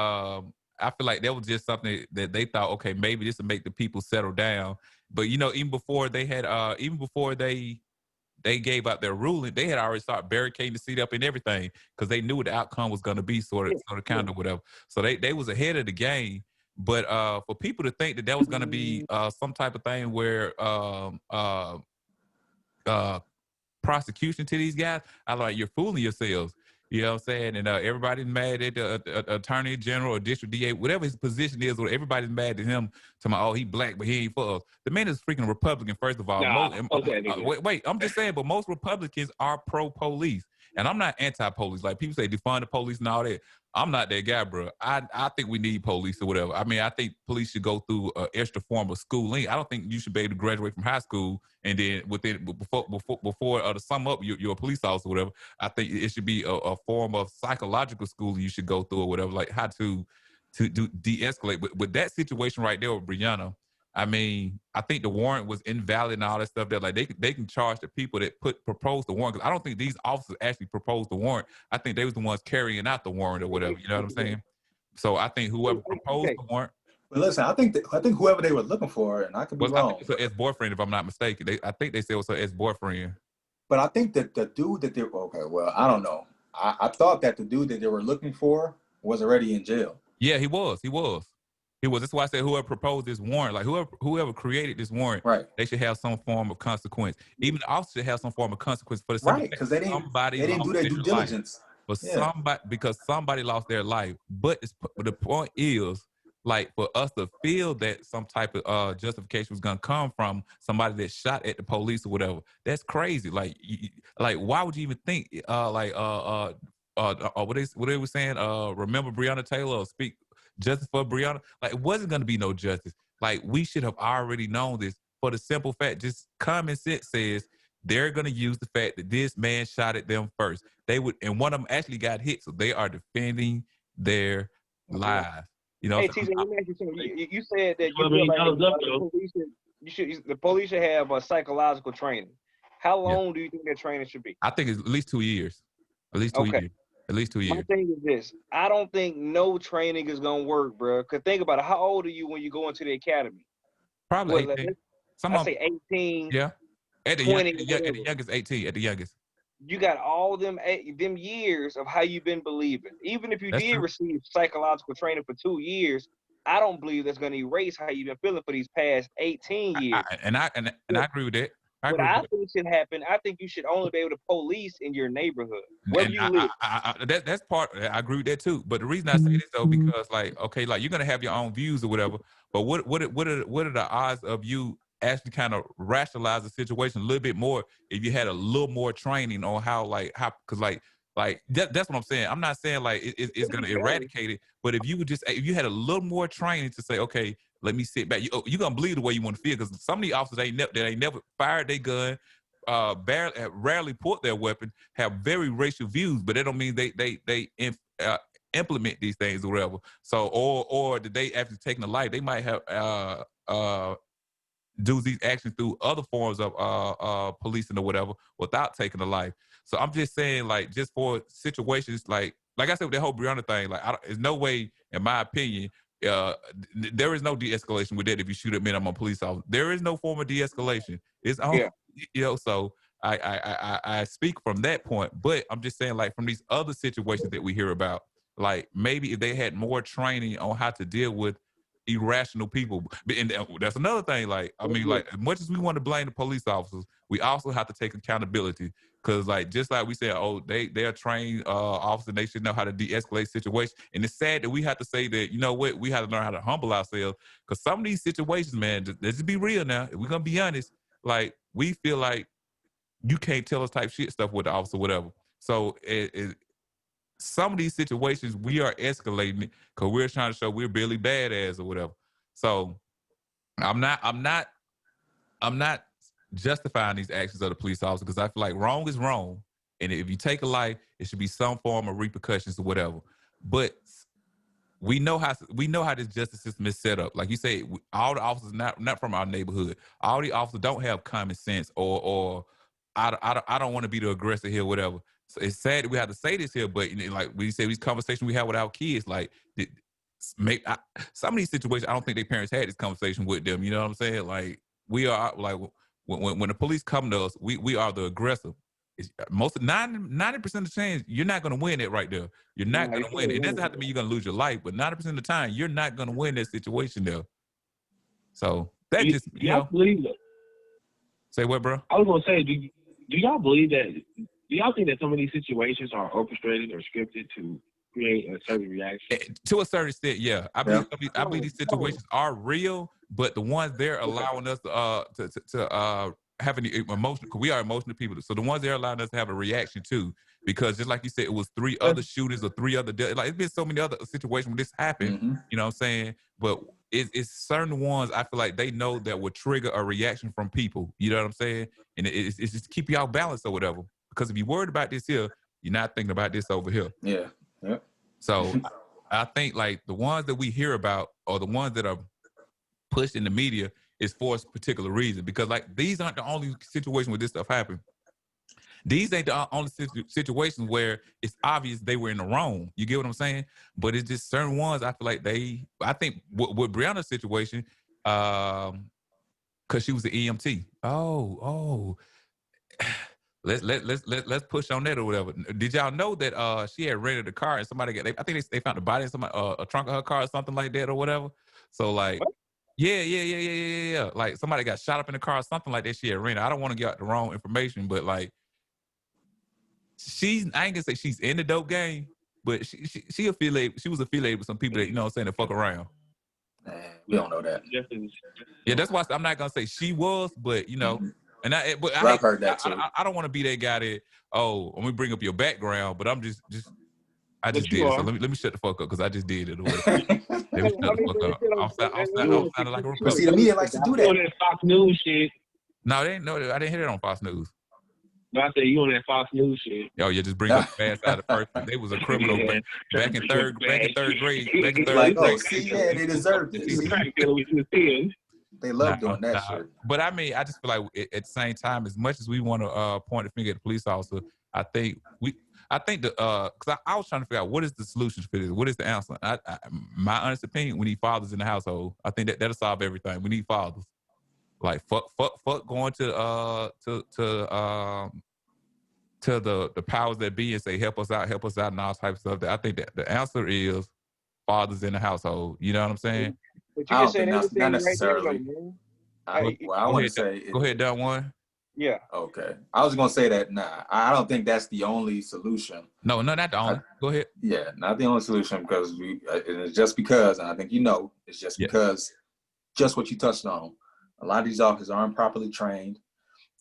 I feel like that was just something that they thought, okay, maybe this will make the people settle down. But you know, even before they gave out their ruling, they had already started barricading the seat up and everything because they knew what the outcome was going to be, sort of kind of whatever. So they was ahead of the game. But for people to think that was going to be some type of thing where prosecution to these guys, I like, you're fooling yourselves. You know what I'm saying? And everybody's mad at the attorney general or district DA, whatever his position is, or everybody's mad at him. Oh, he black, but he ain't for us. The man is freaking Republican, first of all. Wait, I'm just saying, but most Republicans are pro-police. And I'm not anti-police. Like, people say defund the police and all that. I'm not that guy, bro. I think we need police or whatever. I mean, I think police should go through an extra form of schooling. I don't think you should be able to graduate from high school and then before to sum up, you're a police officer or whatever. I think it should be a form of psychological schooling you should go through or whatever, like how to de-escalate. But with that situation right there with Breonna, I mean, I think the warrant was invalid and all that stuff. That like they can charge the people that proposed the warrant, because I don't think these officers actually proposed the warrant. I think they was the ones carrying out the warrant or whatever. You know what I'm saying? So I think whoever proposed the warrant. But listen, I think whoever they were looking for, and I could be wrong. I think it's her ex-boyfriend, if I'm not mistaken. I think they said it was her ex-boyfriend. But I think that the dude that they I don't know. I thought that the dude that they were looking for was already in jail. Yeah, he was. That's why I said whoever proposed this warrant, like whoever created this warrant, right, they should have some form of consequence. Even the officer should have some form of consequence for the right, because they didn't do their due diligence. Because somebody lost their life. But the point is, like, for us to feel that some type of justification was gonna come from somebody that shot at the police or whatever, that's crazy. Like, why would you even think what they were saying? Remember Breonna Taylor, or speak justice for Breonna? Like, it wasn't gonna be no justice. Like, we should have already known this for the simple fact, just common sense says they're gonna use the fact that this man shot at them first. They would, and one of them actually got hit, so they are defending their lives. You know, hey, TJ, you said that you feel like the police should have a psychological training. How long do you think that training should be? I think it's at least 2 years. At least 2 years. At least 2 years. My thing is this: I don't think no training is gonna work, bro. Cause think about it. How old are you when you go into the academy? Probably 18. I say 18. Yeah. At the 20, youngest, 18. At the youngest. you got all them years of how you've been believing. Even if you That's did true. receive psychological training for 2 years, I don't believe that's going to erase how you've been feeling for these past 18 years. I agree with that. I What agree with I that. think should happen, I think you should only be able to police in your neighborhood, wherever And you live. that's part. I agree with that too. But the reason I say this though, because like, okay, like you're gonna have your own views or whatever. But what are the odds of you actually kind of rationalize the situation a little bit more if you had a little more training on how because that's what I'm saying. I'm not saying like it's gonna eradicate it, but if you had a little more training to say, okay, let me sit back. You're gonna believe the way you want to feel because some of the officers ain't never fired their gun. Rarely put their weapon, have very racial views, but that don't mean they implement these things or whatever. So or did they after taking the life, they might have do these actions through other forms of policing or whatever without taking the life. So I'm just saying, like, just for situations like I said with the whole Breonna thing, like there's no way, in my opinion, there is no de-escalation with that. If you shoot at me, I'm a police officer. There is no form of de-escalation. It's Yeah. so I speak from that point, but I'm just saying, like, from these other situations that we hear about, like maybe if they had more training on how to deal with irrational people. And that's another thing. Like, I mean, like, as much as we want to blame the police officers, we also have to take accountability. Because, like, just like we said, oh, they are trained officers, they should know how to de-escalate situations. And it's sad that we have to say that, you know what, we have to learn how to humble ourselves. Because some of these situations, man, let's just be real now. If we're gonna be honest, like, we feel like you can't tell us type shit stuff with the officer, whatever. So some of these situations we are escalating it because we're trying to show we're Billy Badass or whatever. So I'm not justifying these actions of the police officer because I feel like wrong is wrong, and if you take a life, it should be some form of repercussions or whatever. But we know how this justice system is set up. Like you say, all the officers not from our neighborhood. All the officers don't have common sense or I don't want to be the aggressor here, whatever. So it's sad that we have to say this here, but you know, like we say, these conversations we have with our kids, like some of these situations, I don't think their parents had this conversation with them. You know what I'm saying? Like we are like when the police come to us, we are the aggressor. It's most 90% of the chance you're not going to win it right there. You're not going to win it. It doesn't have to mean you're going to lose your life, but 90% of the time you're not going to win that situation there. So that just y'all believe that? Say what, bro? I was gonna say, do y'all believe that? Do y'all think that some of these situations are orchestrated or scripted to create a certain reaction? To a certain extent, yeah. I believe these situations are real, but the ones they're allowing us to have an emotional, because we are emotional people. So the ones they're allowing us to have a reaction to, because just like you said, it was 3 other shooters or 3 other, like it's been so many other situations where this happened. Mm-hmm. You know what I'm saying? But it's certain ones I feel like they know that would trigger a reaction from people. You know what I'm saying? And it's just keep y'all balanced or whatever. Because if you're worried about this here, you're not thinking about this over here. Yeah. Yep. So I think like the ones that we hear about or the ones that are pushed in the media is for a particular reason. Because like these aren't the only situations where this stuff happened. These ain't the only situations where it's obvious they were in the wrong. You get what I'm saying? But it's just certain ones I feel like I think with Breonna's situation, because she was an EMT. Let's push on that or whatever. Did y'all know that she had rented a car and somebody I think they found the body in somebody a trunk of her car or something like that or whatever. So like, what? Yeah. Like somebody got shot up in the car or something like that. She had rented. I don't want to get out the wrong information, but like, I ain't gonna say she's in the dope game, but she affiliated. She was affiliated with some people that, you know what I'm saying, that fuck around. We don't know that. Yeah, that's why I'm not gonna say she was, but you know. Mm-hmm. And I've heard that too. I don't want to be that guy that, let me bring up your background, but I just did it. So let me shut the fuck up because I just did it. Let me shut the fuck up. I'm sounding like a reporter. See, the media likes to do that. On that Fox News shit. No, they didn't know that. I didn't hear it on Fox News. No, I said you on that Fox News shit. Oh, yeah, just bring up the bad side of the person. They was a criminal back in third grade. See, yeah, they deserved it. They love doing that shit. But I mean, I just feel like at the same time, as much as we want to point a finger at the police officer, I think because I was trying to figure out what is the solution for this. What is the answer? My honest opinion, we need fathers in the household. I think that'll solve everything. We need fathers. Like fuck going to to the powers that be and say, help us out, and all types of stuff. I think that the answer is fathers in the household. You know what I'm saying? But you I just don't said think that's not everything right there, though, necessarily. man. What I want to say is, Go ahead, Don one. Yeah. okay. I was gonna say that I don't think that's the only solution. No, not the only. Go ahead. Yeah, not the only solution because it's just because, and I think it's just because, just what you touched on. A lot of these officers aren't properly trained,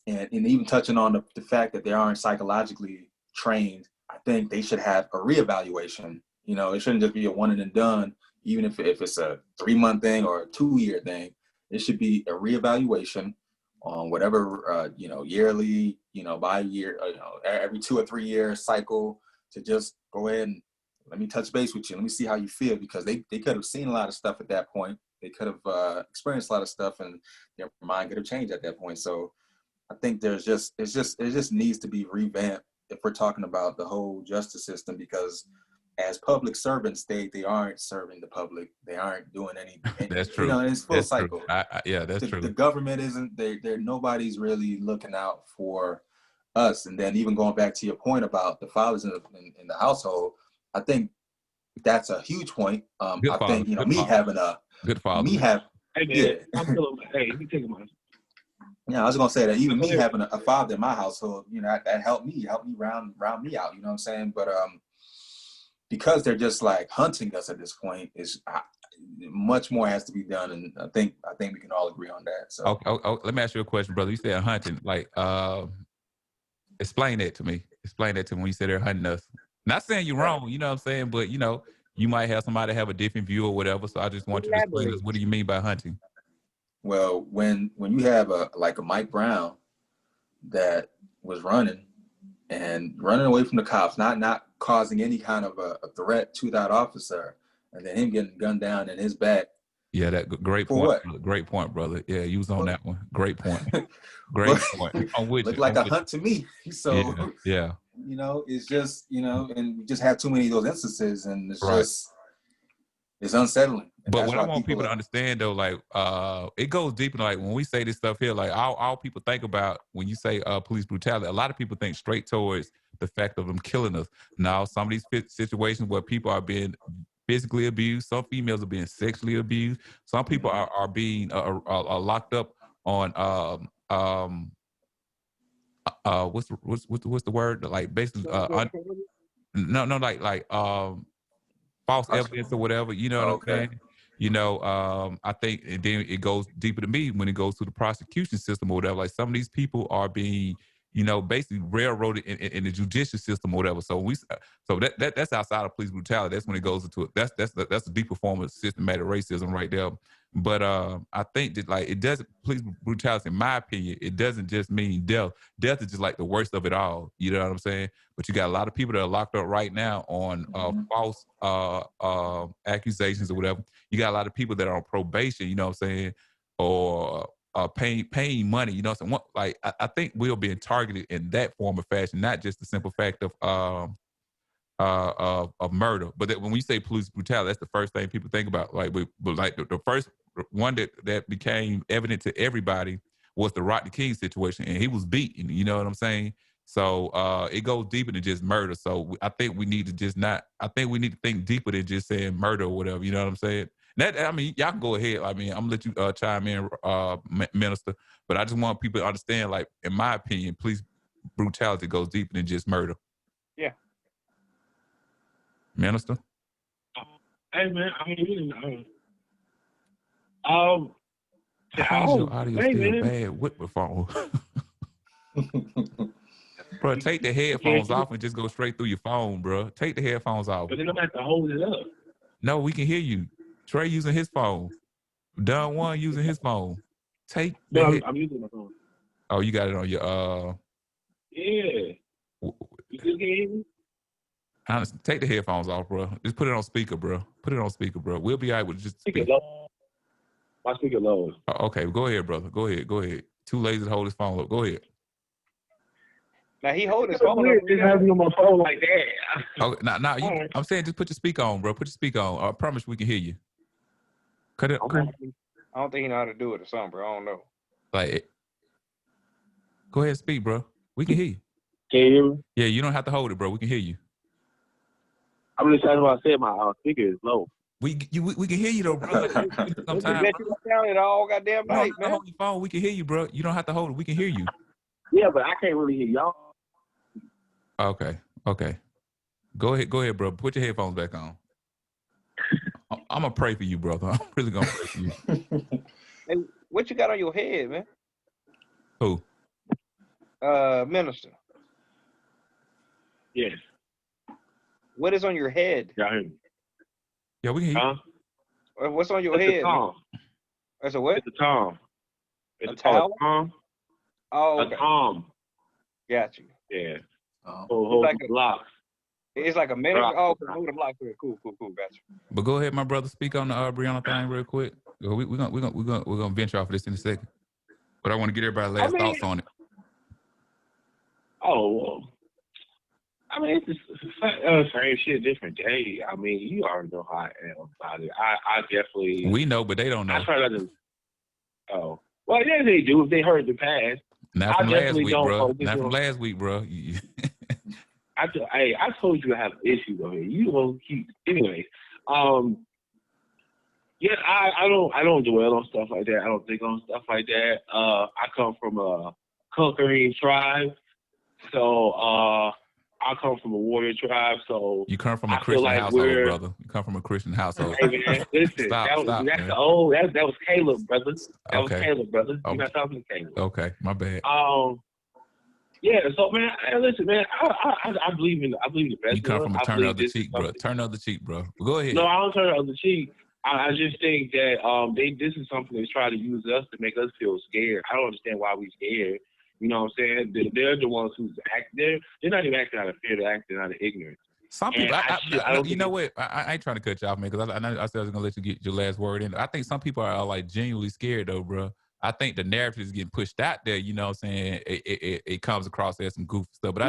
and even touching on the fact that they aren't psychologically trained, I think they should have a reevaluation. It shouldn't just be a one and done, even if it's a 3-month thing or a 2-year thing. It should be a reevaluation on whatever, yearly, by year, every 2 or 3 year cycle, to just go ahead and let me touch base with you. Let me see how you feel, because they could have seen a lot of stuff at that point. They could have experienced a lot of stuff, and their mind could have changed at that point. So I think it just needs to be revamped if we're talking about the whole justice system, because as public servants, they aren't serving the public. They aren't doing any That's true. It's full That's cycle. True. That's true. The government isn't, nobody's really looking out for us. And then even going back to your point about the fathers in the household, I think that's a huge point. I think, me having a good father. Hey man, I'm feeling. Hey, let me take mine. Yeah, I was gonna say that even me having a father in my household, that helped me round me out. You know what I'm saying? But because they're just like hunting us at this point, much more has to be done, and I think we can all agree on that. So, let me ask you a question, brother. You said hunting, like, explain that to me. Explain that to me when you said they're hunting us. Not saying you're wrong, you know what I'm saying, but you might have somebody have a different view or whatever. So I just want you to explain this. What do you mean by hunting? Well, when you have a Mike Brown that was running away from the cops, not causing any kind of a threat to that officer, and then him getting gunned down in his back. Yeah, that great for point. What? Great point, brother. Yeah, you was on that one. Great point. Great point. I'm with Looked you. like a hunt to me. So yeah. It's just and we just have too many of those instances, and it's right. just it's unsettling. But what I want people to understand, though, like, it goes deeper. Like, when we say this stuff here, like, all people think about when you say police brutality, a lot of people think straight towards the fact of them killing us. Now, some of these situations where people are being physically abused, some females are being sexually abused, some people are being locked up on what's the word? Like, basically, false evidence or whatever, you know what I'm saying? I think, and then it goes deeper to me when it goes to the prosecution system or whatever. Like, some of these people are being, basically railroaded in the judicial system or whatever. So that's outside of police brutality. That's when it goes into it. That's a deeper form of systematic racism right there. But I think that, like, it doesn't, police brutality, in my opinion, it doesn't just mean death. Death is just like the worst of it all. You know what I'm saying? But you got a lot of people that are locked up right now on false accusations or whatever. You got a lot of people that are on probation, you know what I'm saying, or paying money, you know what I'm saying? Like, I think we're being targeted in that form of fashion, not just the simple fact of murder. But when we say police brutality, that's the first thing people think about. Like, the first one that became evident to everybody was the Rodney King situation, and he was beaten. You know what I'm saying? So it goes deeper than just murder. So I think we need to we need to think deeper than just saying murder or whatever. You know what I'm saying? Y'all can go ahead. I'm gonna let you chime in, Minister. But I just want people to understand, like, in my opinion, police brutality goes deeper than just murder. Yeah. Minister? Hey man, how's your audio still bad with the phone? Bro, take the headphones off and just go straight through your phone, bro. Take the headphones off. But then I'm gonna have to hold it up. No, we can hear you. Trey using his phone. Don Juan using his phone. I'm using my phone. Oh, you got it on your Yeah. You still can hear me? Honestly, take the headphones off, bro. Just put it on speaker, bro. Put it on speaker, bro. We'll be all right with just speaker. My speaker low. Okay, go ahead, brother. Go ahead. Too lazy to hold his phone up. Go ahead. Now he holding his phone up. Just having on my phone like that. Okay, right. I'm saying just put your speaker on, bro. Put your speaker on. I promise we can hear you. Cut it. Okay. I don't think he know how to do it or something, bro. I don't know. Like, go ahead and speak, bro. We can hear you. Can you hear me? Yeah, you don't have to hold it, bro. We can hear you. I'm just trying to say my speaker is low. We can hear you though, bro. Sometimes, Bet you went down it all goddamn you don't night, have to man. hold your phone. We can hear you, bro. You don't have to hold it. We can hear you. Yeah, but I can't really hear y'all. Okay. Go ahead, bro. Put your headphones back on. I'm gonna pray for you, brother. I'm really gonna pray for you. Hey, what you got on your head, man? Who? Minister. Yes. What is on your head? Y'all hear me? Yeah, we can hear you. Huh? What's on your It's head? a tom. That's a what? It's a tom. It's A called towel? a tom. Oh, okay. A tom. Got you. Yeah. Oh. Hold like the blocks. It's like a minister. Rock. Oh, okay. Hold the block. Cool. Got you. But go ahead, my brother. Speak on the Breonna thing real quick. We're gonna venture off of this in a second. But I want to get everybody's last thoughts on it. Oh, well. I mean, it's the same shit, different day. I mean, you already know how I am about it. I definitely. We know, but they don't know. I try not to. Oh, well, yeah, they do if they heard the past. Not from last week, bro. Not from last week, bro. I told you I have issues over here. You won't keep anyway. Yeah, I don't dwell on stuff like that. I don't think on stuff like that. I come from a conquering tribe, so I come from a warrior tribe. So you come from a Christian household, brother. You come from a Christian household. Hey man, listen, stop, that's man. the old. That was Caleb, brother. That Okay. was Caleb, brother. You're Okay. not talking to Caleb. Okay, my bad. Yeah, so man, listen, man, I believe in the best. You come from a turn the other cheek, bro. Turn the other cheek, bro. Go ahead. No, I don't turn the other cheek. I just think that this is something they try to use us to make us feel scared. I don't understand why we scared. You know what I'm saying? They're the ones who's they're not even acting out of fear. They're acting out of ignorance. Some people, you know what? I ain't trying to cut you off, man, because I said I was gonna let you get your last word in. I think some people are like genuinely scared, though, bro. I think the narrative is getting pushed out there. You know what I'm saying? It comes across as some goofy stuff, but I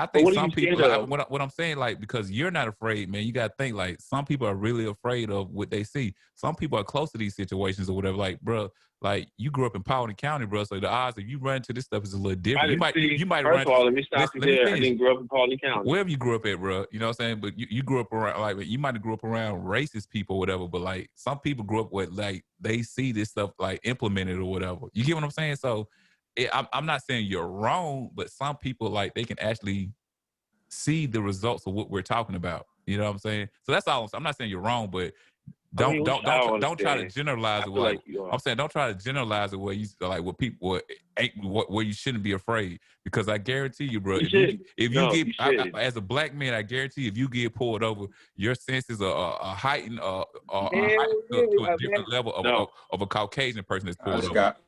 think some people. What I'm saying, like, because you're not afraid, man. You got to think like some people are really afraid of what they see. Some people are close to these situations or whatever. Like, bro, like you grew up in Paulding County, bro. So the odds of you run into this stuff is a little different. You might first of all, let me stop you there. I didn't grow up in Paulding County. Wherever you grew up at, bro. You know what I'm saying? But you grew up around, like, you might have grew up around racist people or whatever, but like some people grew up with, like, they see this stuff like implemented or whatever. You get what I'm saying? So I'm not saying you're wrong, but some people, like, they can actually see the results of what we're talking about. You know what I'm saying? So that's all. I'm not saying you're wrong, but don't try to generalize it. Like, I'm saying, don't try to generalize it where you like what people where you shouldn't be afraid, because I guarantee you, bro. As a black man, I guarantee you, if you get pulled over, your senses are heightened to a different level of a Caucasian person that's pulled over. Got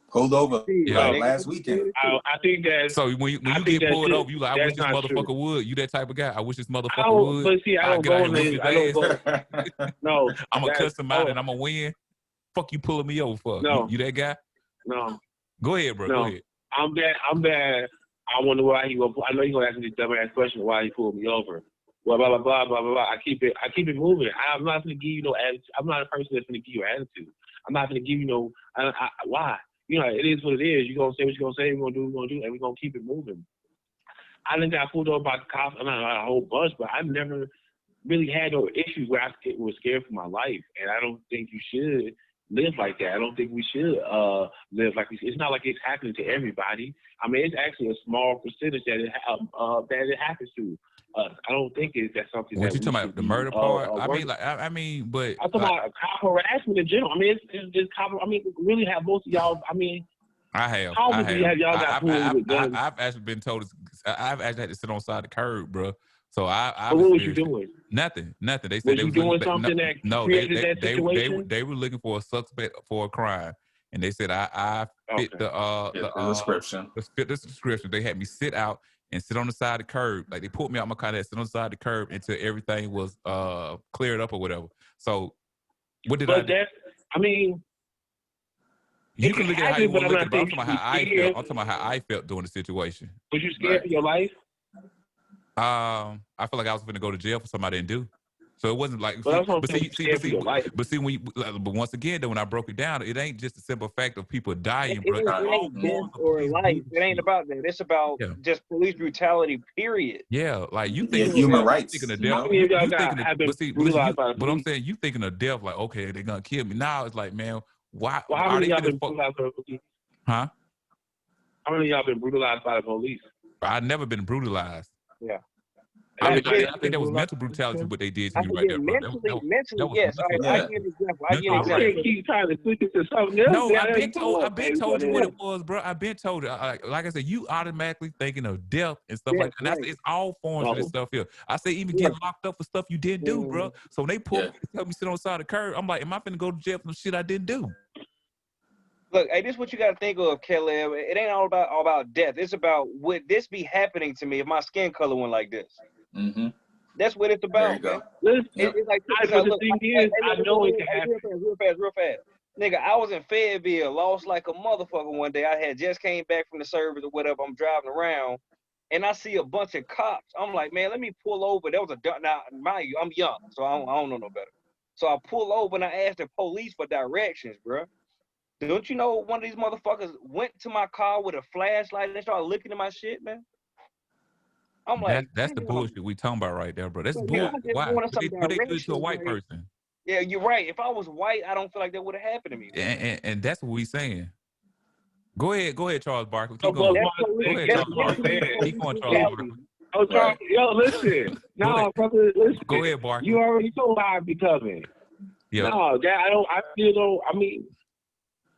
pulled over last weekend. I think that. So when you get pulled over, you like, I wish this motherfucker would. You that type of guy. I wish this motherfucker would. But see, I don't go. No, I'm gonna cuss him out and I'm gonna win. Fuck you pulling me over for? No, you that guy? No. Go ahead, bro. No. Go ahead. I'm bad. I wonder why he. I know he's gonna ask me this dumbass question why he pulled me over. Well, blah blah blah blah blah blah. I keep it moving. I'm not gonna give you no attitude. I'm not a person that's gonna give you attitude. I'm not gonna give you no. Why? You know, it is what it is. You're going to say what you're going to say, we're going to do what we're going to do, and we're going to keep it moving. I didn't got pulled over by the cops, not a whole bunch, but I've never really had no issues where I was scared for my life. And I don't think you should live like that. I don't think we should live like this. It's not like it's happening to everybody. I mean, it's actually a small percentage that it happens to us. I don't think that's something. What you talking about, the murder part? I mean, but I'm talking about cop harassment in general. I mean, it's just cop. I mean, really have most of y'all. I mean, I have. How many have y'all got pulled with guns? I've actually been told. I've actually had to sit on the side of the curb, bro. So I. But what was you doing? Nothing. They said was they you was doing something that created that situation? They were looking for a suspect for a crime, and they said I fit the description. Fit the description. They had me sit out and sit on the side of the curb. Like, they pulled me out my car and sit on the side of the curb until everything was cleared up or whatever. So what did I do? I mean, you can look at how you want to look at it, but I'm talking about how I felt. I'm talking about how I felt during the situation. Was you scared for your life? I feel like I was going to go to jail for something I didn't do. So it wasn't like, But that's what I'm but saying. when you, but once again, though, when I broke it down, it ain't just a simple fact of people dying, It bro. ain't death or life. It ain't about that. It's about just police brutality, period. Yeah, like you Yeah, think human you rights. thinking of You death. know? You thinking of, have been but see, brutalized by the but I'm police? saying you thinking of death, like, okay, they're gonna kill me. Now it's like, man, why Well, how are many they of y'all finna been fuck? brutalized by the police? Huh? How many of y'all been brutalized by the police? I've never been brutalized. Yeah. I Everybody think that was mental brutality what they did to I me can right get there, bro. mentally, was yes. mental, I give an example. I give an I example. can't keep trying to switch it to something else. No, I've been Come told on, you what it was, bro. I've been told you. Like I said, you automatically thinking of death and stuff like that. And Right. it's all forms of this stuff here. I say even Yeah. getting locked up for stuff you didn't do, bro. So when they pull me and tell me sit on the side of the curb, I'm like, am I finna go to jail for some shit I didn't do? Look, hey, this is what you got to think of, Kelly. It ain't all about death. It's about, would this be happening to me if my skin color went like this? Mm-hmm. That's what it's about, man. Listen, It's like, but the thing is, I know it can happen. Real fast. Nigga, I was in Fayetteville, lost like a motherfucker one day. I had just came back from the service or whatever. I'm driving around, and I see a bunch of cops. I'm like, man, let me pull over. There was now, mind you, I'm young, so I don't know no better. So I pull over and I asked the police for directions, bro. Don't you know one of these motherfuckers went to my car with a flashlight and they started looking at my shit, man? I'm like, That's the bullshit we talking about right there, bro. That's man, bullshit. I just Why? wanted some But they do it to a directions, white man. person. Yeah, you're right. If I was white, I don't feel like that would have happened to me, man. And that's what we saying. Go ahead, Charles Barkley. So, Keep going. Go ahead, Charles Barkley. Keep going, Charles Barkley. Oh, Charles, yo, listen. No, brother, listen. Go ahead, Barkley. You already know how I be coming. Yeah. No, that I still don't. I mean,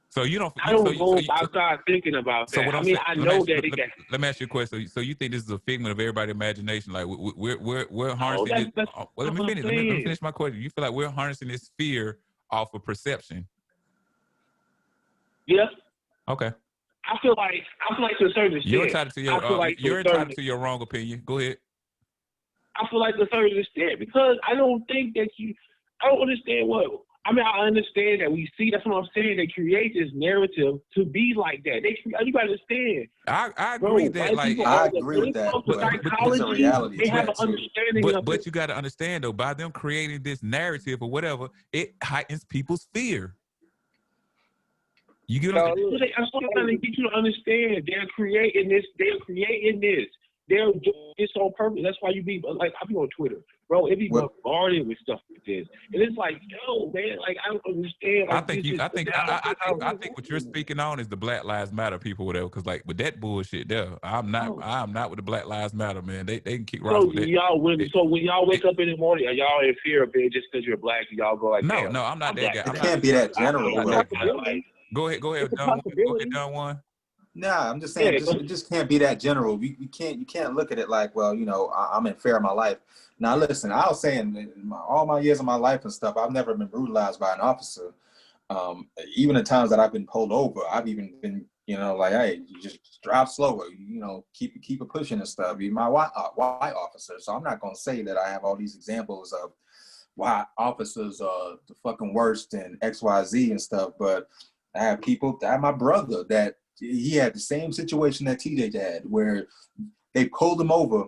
so you don't. I don't go outside thinking about that. So what I'm I mean, saying, I know that it can. Let me ask you a question. So you think this is a figment of everybody's imagination? Like we're harnessing this. Well, let me finish. Let me finish my question. You feel like we're harnessing this fear off of perception? Yeah. Okay. I feel like to a certain extent. You're entitled to your wrong opinion. Go ahead. I feel like to a certain extent because I don't think that I don't understand what. I mean, I understand that we see. That's what I'm saying. They create this narrative to be like that. You gotta understand. I agree that. Like, I agree with that. But psychology, a reality they have an understanding of it. But you got to understand though, by them creating this narrative or whatever, it heightens people's fear. You get what I'm saying? I'm still trying to get you to understand. They're creating this. They're doing this on purpose. That's why you be like, I be on Twitter, bro. It be bombarded with stuff like this, and it's like, yo, man, like I don't understand. Like, I think what you're speaking on is the Black Lives Matter people, whatever. Because like with that bullshit, there, I'm not with the Black Lives Matter, man. They can keep rocking with that. So when y'all wake up in the morning, are y'all in fear of it just because you're black? Y'all go like, no, I'm not that guy. It can't be that general. Go ahead, Don one. Nah, I'm just saying, it just can't be that general. You can't look at it like, well, you know, I'm in fear of my life. Now, listen, I was saying, all my years of my life and stuff, I've never been brutalized by an officer. Even the times that I've been pulled over, I've even been, you know, like, hey, you just drive slower, you know, keep it pushing and stuff. You're my white officer, so I'm not gonna say that I have all these examples of why officers are the fucking worst and XYZ and stuff, but I have my brother that he had the same situation that TJ had, where they pulled him over.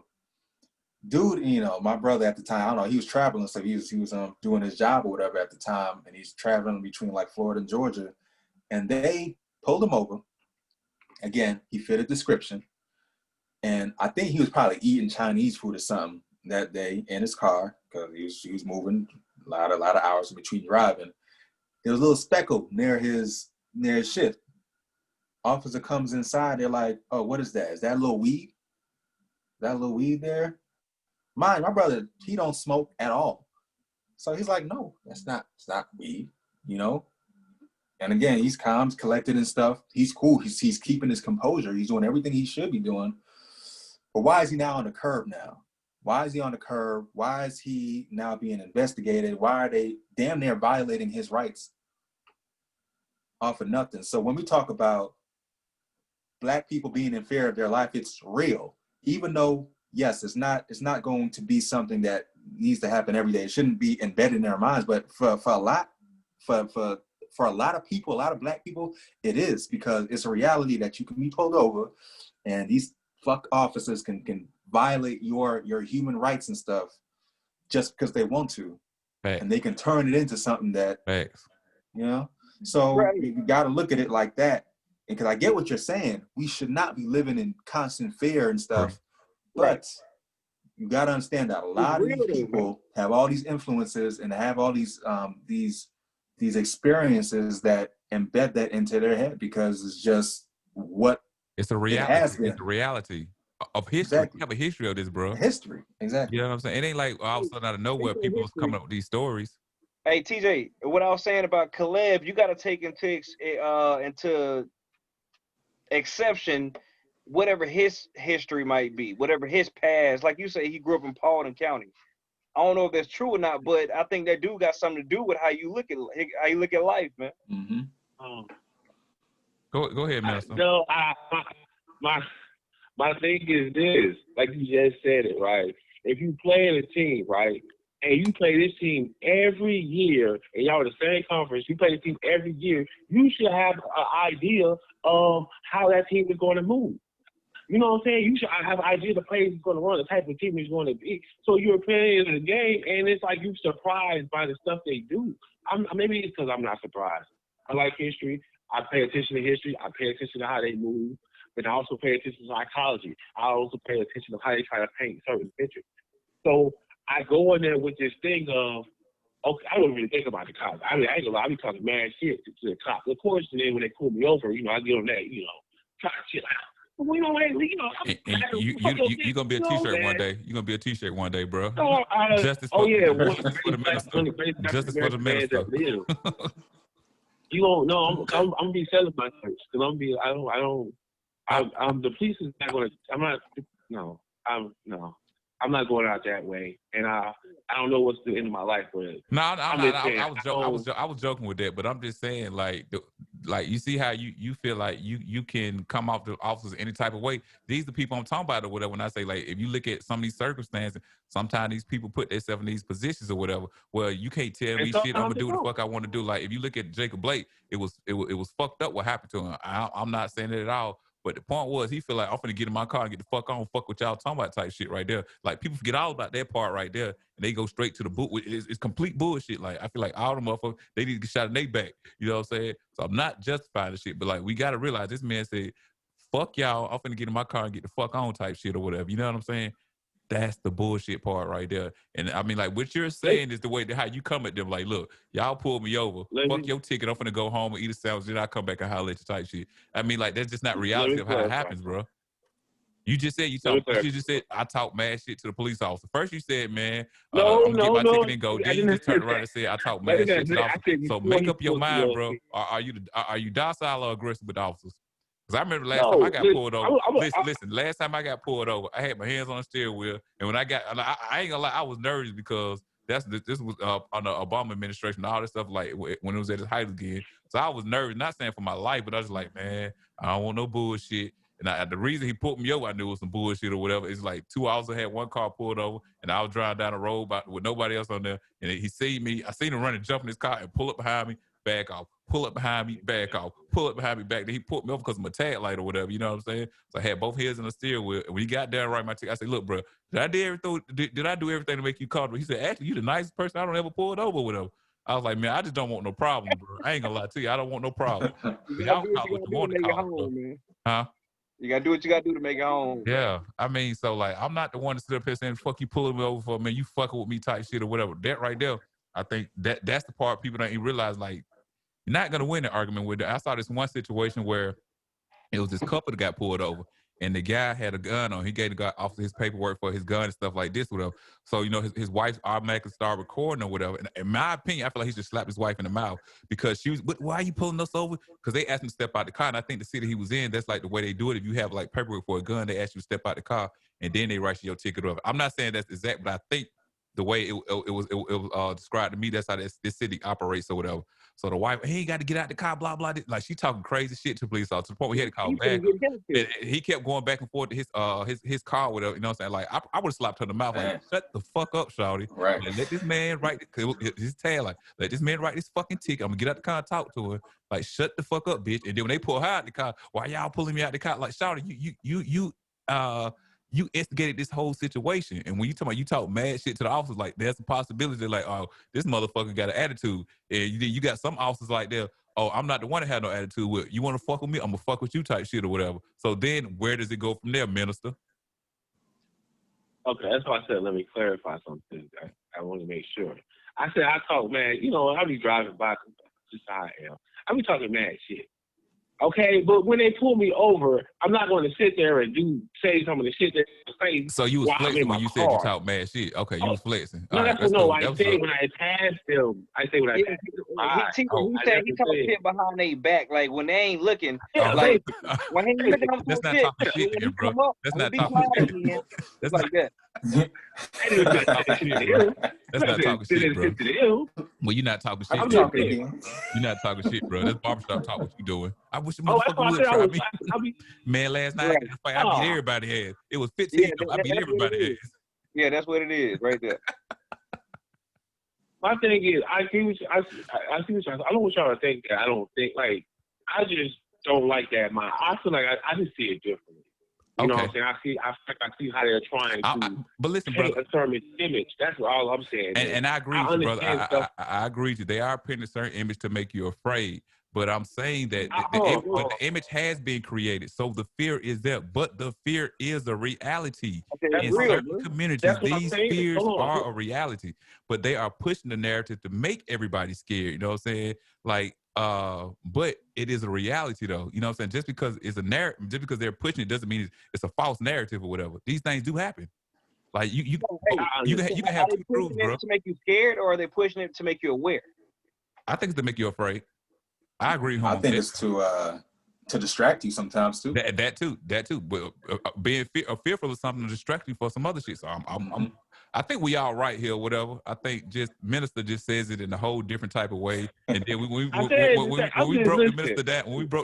Dude, you know, my brother at the time, I don't know, he was traveling, so he was doing his job or whatever at the time, and he's traveling between like Florida and Georgia, and they pulled him over. Again, he fit a description, and I think he was probably eating Chinese food or something that day in his car because he was moving a lot of hours in between driving. There was a little speckle near his shift. Officer comes inside, they're like, oh, what is that? Is that a little weed? That a little weed there? My brother, he don't smoke at all. So he's like, no, it's not weed, you know? And again, he's calm, collected and stuff. He's cool. He's keeping his composure. He's doing everything he should be doing. But why is he now on the curb now? Why is he on the curb? Why is he now being investigated? Why are they damn near violating his rights off of nothing? So when we talk about Black people being in fear of their life, it's real. Even though, yes, it's not going to be something that needs to happen every day. It shouldn't be embedded in our minds. But for a lot of people, a lot of Black people, it is, because it's a reality that you can be pulled over, and these fuck officers can violate your human rights and stuff. just because they want to. Facts. And they can turn it into something that, Facts. you know? So Right. you got to look at it like that. And because I get what you're saying, we should not be living in constant fear and stuff. Right. But you got to understand that a lot of these people have all these influences and have all these experiences that embed that into their head because it's just what it's a reality. It has been. It's the reality of history. Exactly. We have a history of this, bro. History, exactly. You know what I'm saying? It ain't like all of a sudden out of nowhere people is coming up with these stories. Hey, TJ, what I was saying about Caleb, you got to take into exception whatever his history might be, whatever his past. Like you say, he grew up in Paulding County. I don't know if that's true or not, but I think that dude got something to do with how you look at life, man. Mm-hmm. Go ahead, Minister. No, my thing is this, like you just said it, right? If you play in a team, right, and you play this team every year, and y'all in the same conference, you play the team every year, you should have an idea of how that team is going to move. You know what I'm saying? You should have an idea of the plays he's going to run, the type of team he's going to be. So you're playing in the game, and it's like you're surprised by the stuff they do. Maybe it's because I'm not surprised. I like history. I pay attention to history. I pay attention to how they move. But I also pay attention to psychology. I also pay attention to how they try to paint certain pictures. So I go in there with this thing of, okay, I don't really think about the cops. I mean, I ain't gonna lie, I be talking mad shit to the cops. Of course, then when they pull me over, you know, I give them that, you know, try to chill out. But you know, you're gonna be a t-shirt one day. You're gonna be a t-shirt one day, bro. Justice for the minister. Justice for the minister. You don't know. I'm gonna be selling my shirts because I'm the police is not gonna. I'm not going out that way, and I don't know what's the end of my life with it. No, I was joking with that, but I'm just saying, like you see how you feel like you can come off the officers any type of way. These are the people I'm talking about or whatever. When I say, like, if you look at some of these circumstances, sometimes these people put themselves in these positions or whatever. Well, you can't tell me shit. I'm gonna do what the fuck I want to do. Like, if you look at Jacob Blake, it was fucked up what happened to him. I'm not saying it at all. But the point was, he feel like, I'm finna get in my car and get the fuck on, fuck what y'all talking about type shit right there. Like, people forget all about that part right there, and they go straight to the boot. It's complete bullshit. Like, I feel like all the motherfuckers, they need to get shot in their back. You know what I'm saying? So I'm not justifying the shit, but, like, we got to realize this man said, fuck y'all, I'm finna get in my car and get the fuck on type shit or whatever. You know what I'm saying? That's the bullshit part right there. And I mean, like, what you're saying is the way how you come at them. Like, look, y'all pulled me over. Fuck your ticket. I'm finna go home and eat a sandwich. Then I come back and holler at you type shit. I mean, like, that's just not reality of how it happens, bro. You just said you just said I talk mad shit to the police officer. First you said, man, I'm gonna get my ticket and go. Then you just turned around and said I talk mad shit to the officer. So make up your mind, bro. Are you docile or aggressive with the officers? Because I remember last time I got pulled over. Listen, last time I got pulled over, I had my hands on the steering wheel. And when I ain't gonna lie, I was nervous because this was on the Obama administration, all this stuff, like when it was at its height again. So I was nervous, not saying for my life, but I was like, man, I don't want no bullshit. And the reason he pulled me over, I knew it was some bullshit or whatever. It's like 2 officers had one car pulled over, and I was driving down the road with nobody else on there. And he seen me. I seen him running, jump in his car and pull up behind me, back off. Pull up behind me, back off. Pull up behind me, back. Then he pulled me over because of my tag light or whatever. You know what I'm saying? So I had both hands in the steering wheel. And when he got down right my ticket, I said, look, bro, did I do everything to make you comfortable? He said, actually, you the nicest person I don't ever pull it over or whatever. I was like, man, I just don't want no problem, bro. I ain't gonna lie to you. I don't want no problem. Y'all call what you want to call, man. Huh? You gotta do what you gotta do to make it home. Yeah, I mean, so, like, I'm not the one to sit up here saying, fuck you pulling me over for, man, you fucking with me type shit or whatever. That right there, I think that's the part people don't even realize, like, you're not going to win the argument with it. I saw this one situation where it was this couple that got pulled over, and the guy had a gun on. He gave the guy officer his paperwork for his gun and stuff like this, whatever. So, you know, his wife automatically started recording or whatever. And in my opinion, I feel like he should slap his wife in the mouth because she was, but why are you pulling us over? Because they asked him to step out the car. And I think the city he was in, that's like the way they do it. If you have like paperwork for a gun, they ask you to step out the car, and then they write you your ticket over. I'm not saying that's exact, but I think the way it was described to me, that's how this city operates or whatever. So the wife, he got to get out the car, blah, blah. Like, she talking crazy shit to the police officer to the point we had to call back. And he kept going back and forth to his car, whatever. You know what I'm saying? Like, I would have slapped her in the mouth, like, shut the fuck up, shawty. Right. Like, let this man write his tag, like, let this man write this fucking ticket. I'm going to get out the car and talk to her. Like, shut the fuck up, bitch. And then when they pull her out the car, why y'all pulling me out the car? Like, shawty, you instigated this whole situation. And when you talk mad shit to the officers, like there's a possibility like, oh, this motherfucker got an attitude. And you got some officers like there, oh, I'm not the one that had no attitude with. You want to fuck with me? I'm gonna fuck with you type shit or whatever. So then where does it go from there, Minister? Okay, that's why I said let me clarify something. I want to make sure. I said I talk mad. You know, I be driving by, just how I am. I be talking mad shit. Okay, but when they pull me over, I'm not going to sit there and say some of the shit that I say. So you was flexing when you said you talk mad shit. Okay, you was flexing. All right, that's cool. I say when I passed them. I say when I passed them. He talk shit behind their back, like when they ain't looking. Yeah, like when he ain't looking, I'm that's not shit. talking shit, here, bro. That's not talking shit. That's like that. That's not talking shit, bro. Well, you're not talking shit. You're not talking shit, bro. That's barbershop talk. What you doing? I wish the motherfucker would try me. Man, last night I beat everybody ass. It was 15. I beat everybody ass. Yeah, that's what it is, right there. My thing is, I see what I don't want y'all to think that I don't think like I just don't like that. I feel like I just see it differently. You know what I'm saying? I see how they're trying to but listen, brother, a certain image. That's all I'm saying. And I agree with you, brother. I agree with you. They are painting a certain image to make you afraid. But I'm saying that the image has been created, so the fear is there. But the fear is a reality. In certain communities, these fears are a reality. But they are pushing the narrative to make everybody scared. You know what I'm saying? Like, but it is a reality, though. You know what I'm saying? Just because it's a narrative, just because they're pushing it, doesn't mean it's a false narrative or whatever. These things do happen. Like you can have two truths, bro. To make you scared, or are they pushing it to make you aware? I think it's to make you afraid. I agree. I think it's to distract you sometimes too. That too. But being fearful of something to distract you for some other shit. So I think we all right here, whatever. I think just minister just says it in a whole different type of way. And then when we broke the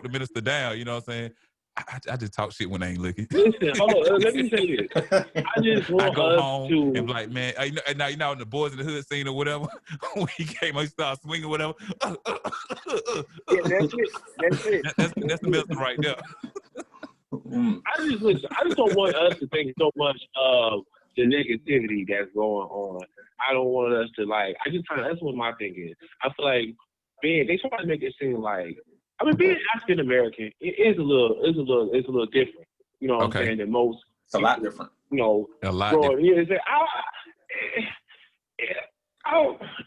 minister down, you know what I'm saying? I just talk shit when I ain't looking. Listen, hold on, let me say this. I just want I go home and be like, man, now you know in the Boys in the Hood scene or whatever, when he came, he started swinging or whatever. Yeah, that's it. That's the minister right there. I just don't want us to think so much of the negativity that's going on. I don't want us to that's what my thing is. I feel like they try to make it seem like, I mean, being African American is a little different. You know what I'm saying? Than most. It's a lot different. You know, a lot different.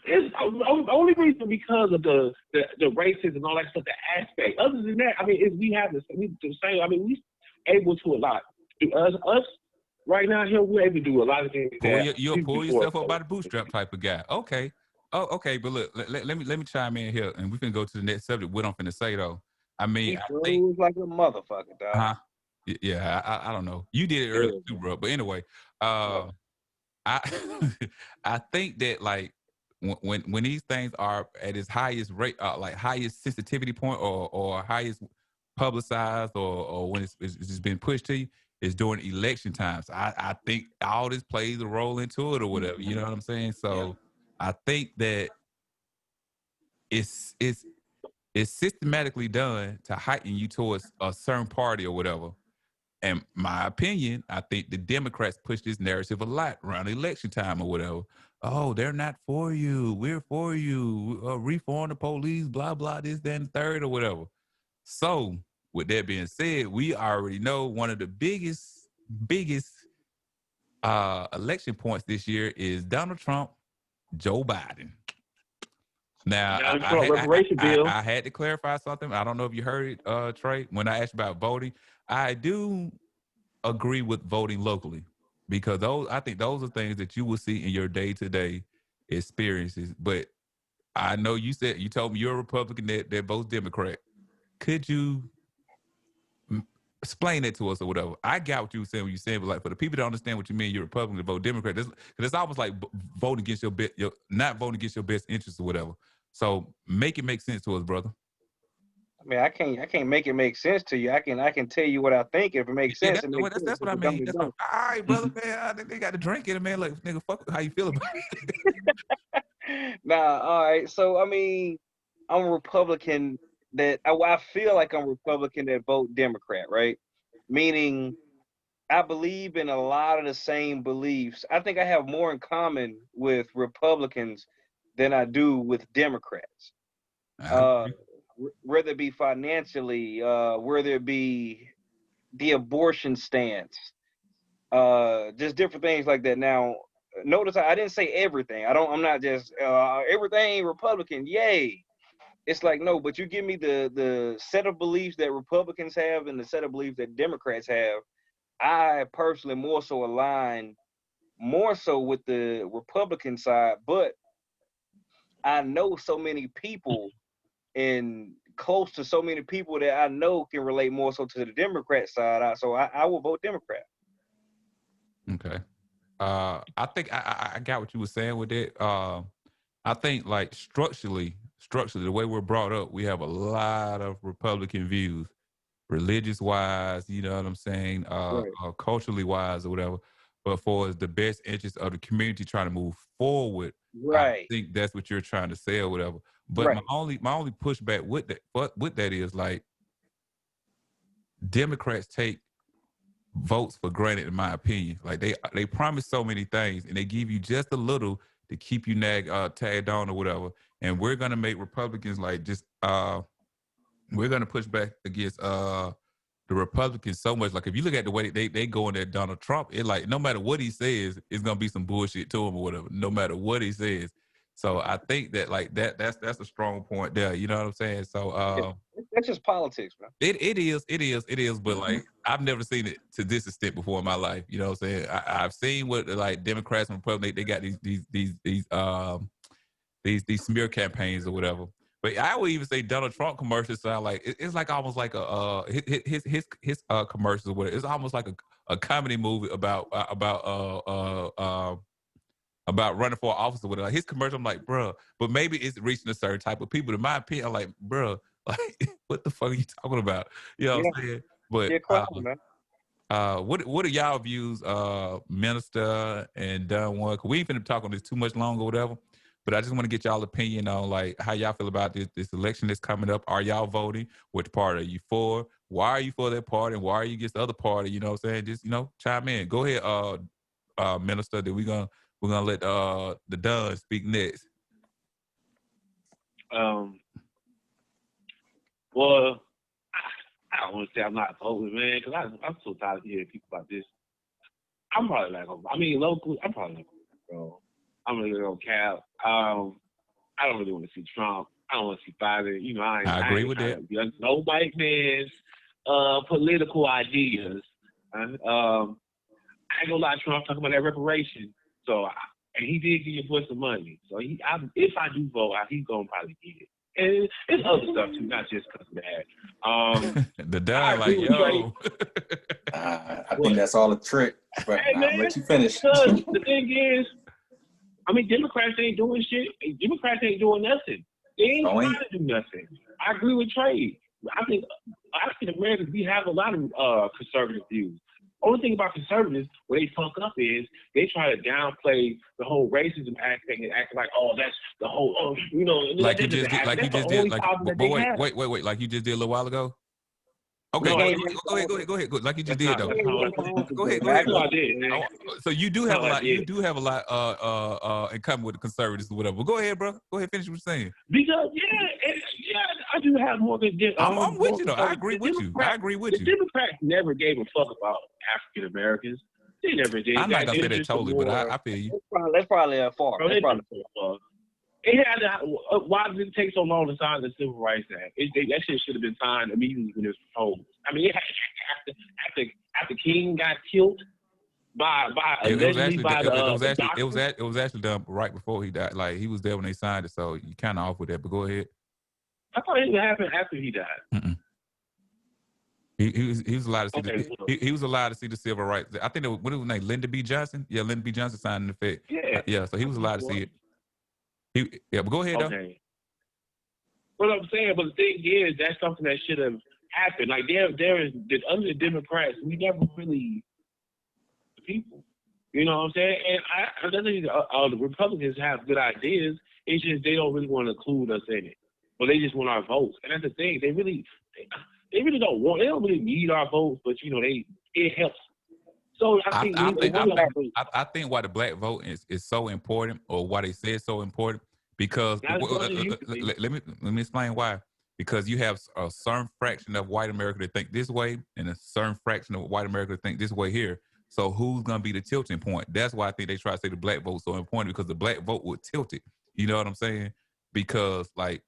It's only reason because of the racism and all that stuff, the aspect. Other than that, I mean, we the same. I mean, we able to a lot. Us right now here, we're able to do a lot of things. You'll pull yourself up by the bootstrap type of guy. Okay. Oh, okay, but look, let me chime in here, and we can go to the next subject. What I'm finna say though, I mean, I think like a motherfucker, dog. Yeah, I don't know. You did it earlier too, bro. But anyway, I I think that like when these things are at its highest rate, like highest sensitivity point or highest publicized or when it's just been pushed to you, is during election times. I think all this plays a role into it or whatever. You know what I'm saying? So. Yeah. I think that it's systematically done to heighten you towards a certain party or whatever. And my opinion, I think the Democrats push this narrative a lot around election time or whatever. Oh, they're not for you. We're for you. Reform the police, blah, blah, this, that, and the third or whatever. So with that being said, we already know one of the biggest election points this year is Donald Trump, Joe Biden. Now, I had to clarify something. I don't know if you heard it, Trey. When I asked about voting, I do agree with voting locally because I think those are things that you will see in your day-to-day experiences. But I know you told me you're a Republican that votes Democrat. Could you explain it to us or whatever? I got what you were saying when you said, but like for the people that understand what you mean, you're Republican to vote Democrat. Because it's almost like voting against not voting against your best interests or whatever. So make it make sense to us, brother. I mean, I can't make it make sense to you. I can tell you what I think if it makes sense. That's what I mean. All right, brother, man. I think they got to drink it, man. Like, nigga, fuck how you feel about it. Nah, all right. So I mean, I'm a Republican. I feel like I'm a Republican that vote Democrat, right? Meaning I believe in a lot of the same beliefs. I think I have more in common with Republicans than I do with Democrats. I Uh, agree. whether it be financially, whether it be the abortion stance, just different things like that. Now, notice I didn't say everything. I'm not just everything Republican. Yay! It's like no, but you give me the set of beliefs that Republicans have and the set of beliefs that Democrats have. I personally more so align more so with the Republican side, but I know so many people and close to so many people that I know can relate more so to the Democrat side. So I will vote Democrat. Okay. I think I got what you were saying with it. I think like structurally, the way we're brought up, we have a lot of Republican views, religious wise, you know what I'm saying, Right. culturally wise or whatever. But for the best interest of the community trying to move forward, I Right. think that's what you're trying to say or whatever. But Right. my only pushback with that is like Democrats take votes for granted, in my opinion. Like they promise so many things and they give you just a little to keep you tagged on or whatever. And we're gonna make Republicans like just we're gonna push back against the Republicans so much. Like if you look at the way they go in at Donald Trump, it like no matter what he says, it's gonna be some bullshit to him or whatever. No matter what he says. So I think that like that's a strong point there. You know what I'm saying? So Yeah. That's just politics, man. it is. But like I've never seen it to this extent before in my life. You know what I'm saying? I've seen what like Democrats and Republicans they got these smear campaigns or whatever. But I would even say Donald Trump commercials sound like it's like almost like a his commercials or whatever. It's almost like a comedy movie about running for office or whatever. Like his commercial, I'm like, bruh, but maybe it's reaching a certain type of people. In my opinion, I'm like, bruh, like, what the fuck are you talking about? You know what Yeah. I'm saying? But Yeah, clown, man. what are y'all views, Minister and Dunn one? Cause we ain't finna talk on this too much longer or whatever. But I just want to get y'all opinion on like how y'all feel about this election that's coming up. Are y'all voting? Which party are you for? Why are you for that party? And why are you against the other party? You know what I'm saying? Just chime in. Go ahead, Minister. That we're gonna let the Dunn speak next. Well, I don't want to say I'm not voting, man, because I'm so tired of hearing people about this. I'm probably not gonna. I mean, locally, I'm probably not gonna go. I'm really gonna cap. I don't really want to see Trump. I don't want to see Biden. You know, I agree with trying that. to be under no white man's political ideas. I ain't gonna lie, Trump talking about that reparation. So, and he did give your boy some money. So if I do vote, he's gonna probably get it. And it's other stuff too, not just because of that. The Dunn like, yo. I think that's all a trick. But Hey, I'll let you finish. Because the thing is, I mean, Democrats ain't doing shit. Democrats ain't doing nothing. They ain't trying to do nothing. I agree with Trey. I think African Americans, we have a lot of conservative views. Only thing about conservatives, where they fuck up is they try to downplay the whole racism aspect and act like, oh, that's the whole, like you just did, like you just did, like, but wait, like you just did a little while ago. Okay, No, go ahead. Like you just that's did though. not Go ahead. That's what I did. So you do have a lot. I You do have a lot in common with the conservatives or whatever. But go ahead, bro. Go ahead, finish what you're saying. Because I do have more than. I'm with you though. I agree with you. The Democrats never gave a fuck about African Americans. They never did. I'm not gonna say that totally, but I feel you. That's probably far. That's probably It had why did it take so long to sign the Civil Rights Act? That shit should have been signed immediately when it was proposed. I mean, after King got killed it was actually done right before he died. Like he was there when they signed it, so you kind of off with that. But go ahead. I thought it happened after he died. Mm-mm. He was allowed to see he was allowed to see the civil rights. I think what was his name, Lyndon B. Johnson. Yeah, Lyndon B. Johnson signed in effect. Yeah. So he was allowed to see it. But go ahead though. What I'm saying, but the thing is, that's something that should have happened. Like there is under the Democrats, we never really the people. You know what I'm saying? And I don't think the Republicans have good ideas. It's just they don't really want to include us in it, but they just want our votes. And that's the thing. They really don't want. They don't really need our votes, but it helps So I think I think why the black vote is so important, or why they say it's so important, because let me explain why. Because you have a certain fraction of white America that think this way, and a certain fraction of white America that think this way here. So who's gonna be the tilting point? That's why I think they try to say the black vote is so important, because the black vote would tilt it. You know what I'm saying? Because like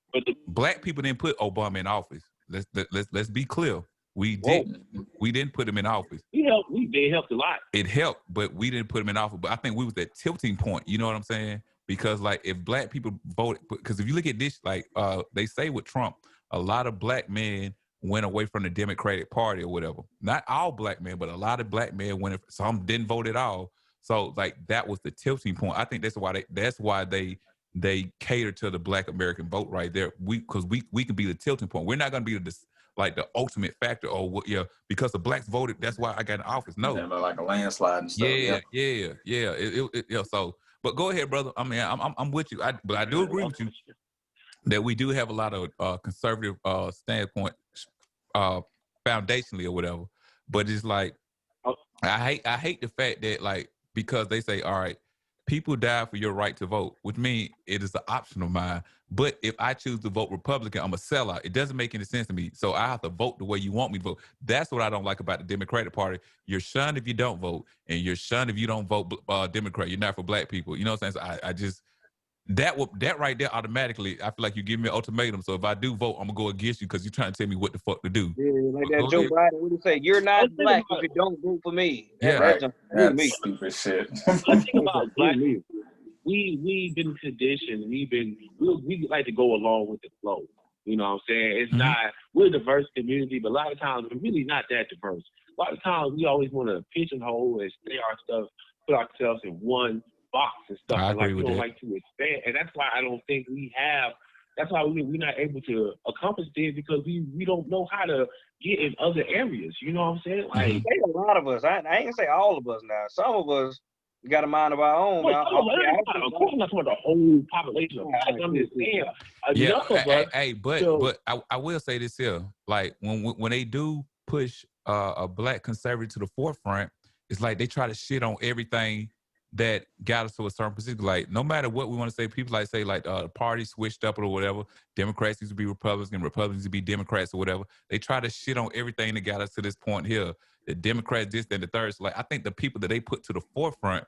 black people didn't put Obama in office. Let's be clear. We didn't put him in office. They helped a lot. It helped, but we didn't put him in office. But I think we was that tilting point. You know what I'm saying? Because like if black people voted, because if you look at this, like they say with Trump, a lot of black men went away from the Democratic Party or whatever. Not all black men, but a lot of black men went. Some didn't vote at all. So like that was the tilting point. I think that's why they cater to the black American vote right there. Because we can be the tilting point. We're not going to be the ultimate factor, or what? Yeah, because the blacks voted, that's why I got in office. No, yeah, like a landslide and stuff. Yeah. So, but go ahead, brother. I mean, I'm with you. But I do agree with you that we do have a lot of conservative standpoint, foundationally or whatever. But it's like I hate the fact that like, because they say, all right, people die for your right to vote, which means it is an option of mine. But if I choose to vote Republican, I'm a sellout. It doesn't make any sense to me. So I have to vote the way you want me to vote. That's what I don't like about the Democratic Party. You're shunned if you don't vote, and you're shunned if you don't vote Democrat. You're not for black people. You know what I'm saying? So I just that right there automatically, I feel like you give me an ultimatum. So if I do vote, I'm gonna go against you because you're trying to tell me what the fuck to do. Yeah, like that Joe Biden, what do you say? You're not black if you don't vote for me. That's stupid shit. Let's think about black people. We've been conditioned. We like to go along with the flow. You know what I'm saying? It's not, we're a diverse community, but a lot of times we're really not that diverse. A lot of times we always want to pigeonhole and stay our stuff, put ourselves in one box and stuff. I agree like we with don't that. like to expand, and that's why I don't think we have. That's why we're not able to accomplish this, because we don't know how to get in other areas. You know what I'm saying? Like a lot of us. I ain't gonna say all of us now. Some of us got a mind of our own. Of course, I'm not talking about the whole population of blacks. I'm just saying enough of us. Hey, but I will say this here: like when they do push a black conservative to the forefront, it's like they try to shit on everything that got us to a certain position. Like no matter what we want to say, people say the party switched up or whatever. Democrats used to be Republicans, Republicans used to be Democrats or whatever. They try to shit on everything that got us to this point here. The Democrats, this, and the third. So like I think the people that they put to the forefront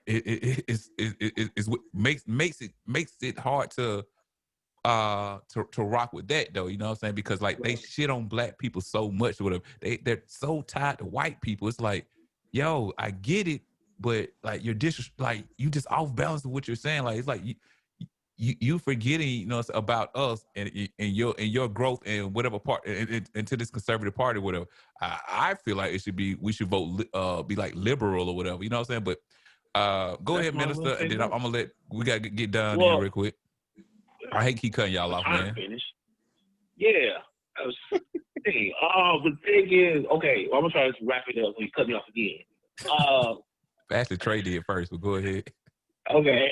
is what makes it hard to rock with that though. You know what I'm saying? Because like they shit on black people so much or whatever. They're so tied to white people. It's like, yo, I get it. But like you just off balance with what you're saying. Like it's like you forgetting, you know, about us and your growth and whatever part into this conservative party, whatever. I feel like we should vote be like liberal or whatever. You know what I'm saying? But go ahead, Minister, and then I'm gonna we gotta get done here real quick. I hate keep cutting y'all off, man. Finish. Yeah. The thing is, okay, I'm gonna try to wrap it up. So you cut me off again. Actually, Trey did first, but go ahead. Okay.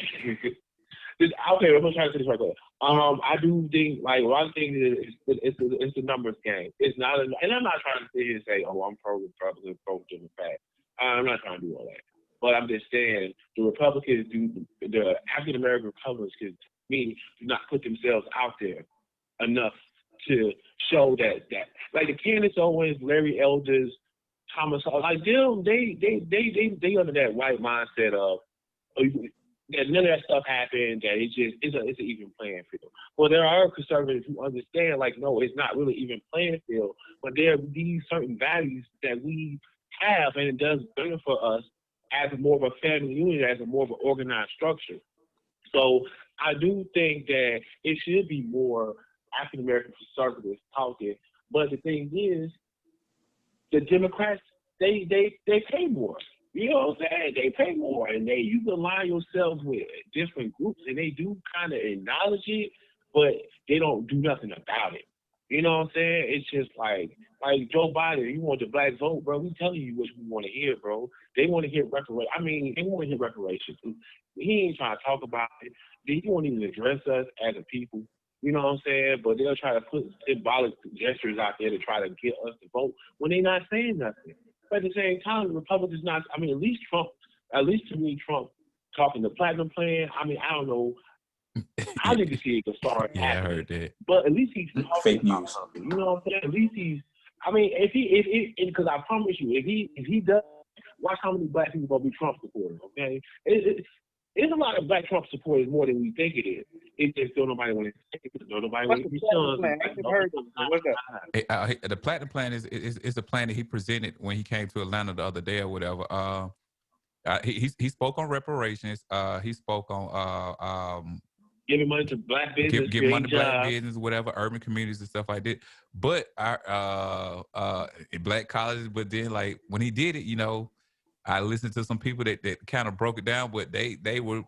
I'm gonna try to say this right there. I do think, like, one thing is it's a numbers game. It's not, and I'm not trying to sit here and say, oh, I'm pro-Republican, pro-Democrat. I'm not trying to do all that. But I'm just saying the Republicans the African American Republicans, do not put themselves out there enough to show that like the Candace Owens, Larry Elders, Thomas, like them, they under that white mindset of that none of that stuff happened, that it's an even playing field. Well, there are conservatives who understand, like, no, it's not really even playing field, but there are these certain values that we have, and it does better for us as more of a family unit, as a more of an organized structure. So I do think that it should be more African American conservatives talking, but the thing is, the Democrats, they pay more. You know what I'm saying? They pay more, and you can align yourself with different groups, and they do kind of acknowledge it, but they don't do nothing about it. You know what I'm saying? It's just like Joe Biden, you want the black vote, bro. We telling you what we want to hear, bro. They want to hear reparations. I mean, they want to hear reparations. He ain't trying to talk about it. He won't even address us as a people. You know what I'm saying? But they'll try to put symbolic gestures out there to try to get us to vote when they're not saying nothing. But at the same time, the Republicans not. I mean, at least to me, Trump talking the platinum plan. I mean, I don't know. I need to see it start Yeah, happening. I heard that. But at least he's talking Fake about news. something. You know what I'm saying? At least he's. I mean, because I promise you, if he does, watch how many black people gonna be Trump supporters. Okay, it's a lot of black Trump supporters more than we think it is. It's just don't nobody want to say it. Don't nobody want to be sons. The platinum plan is the plan that he presented when he came to Atlanta the other day or whatever. He spoke on reparations. He spoke on giving money to black business, give money to black jobs. business, whatever, urban communities and stuff like that. But our in black colleges, but then like when he did it, you know, I listened to some people that kind of broke it down, but they were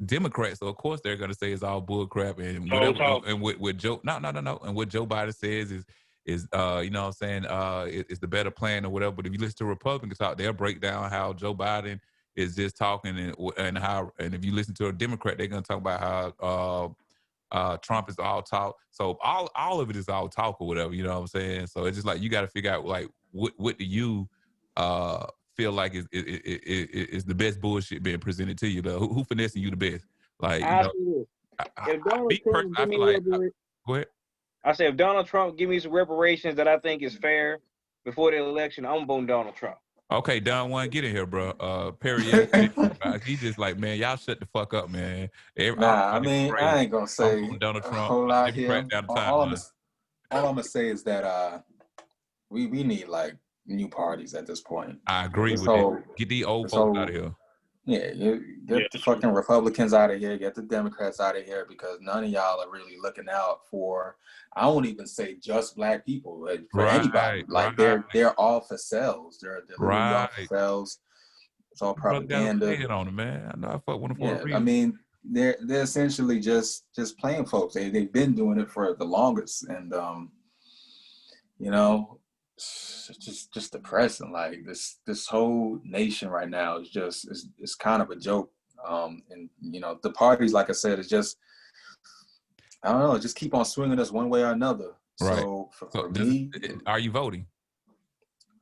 Democrats, so of course they're gonna say it's all bull crap and whatever. And with Joe, no, and what Joe Biden says is you know what I'm saying, it's the better plan or whatever. But if you listen to Republicans talk, they'll break down how Joe Biden is just talking and if you listen to a Democrat, they're gonna talk about how Trump is all talk. So all of it is all talk or whatever, you know what I'm saying? So it's just like you got to figure out like what do you feel like is the best bullshit being presented to you? Who finessing you the best? Like, you know, if Donald Trump I feel like go ahead. I say if Donald Trump give me some reparations that I think is fair before the election, I'm voting Donald Trump. Okay, Don Juan, get in here, bro. Piriye, he just like, man, y'all shut the fuck up, man. I mean, I ain't gonna say Donald Trump, a whole lot here. All I'm gonna say is that we need like new parties at this point. I agree with that. Get these old folks out of here. Yeah, get the fucking Republicans out of here. Get the Democrats out of here because none of y'all are really looking out for. I won't even say just black people, for anybody. Like they're all for sales. They're literally all for sales. It's all propaganda. On it, man. I know I fuck one for a reason. I mean, they're essentially just playing folks. They've been doing it for the longest, and you know, it's just depressing. Like this whole nation right now is just it's kind of a joke. And you know, the parties, like I said, is just I don't know, just keep on swinging us one way or another. Right. So for me, are you voting?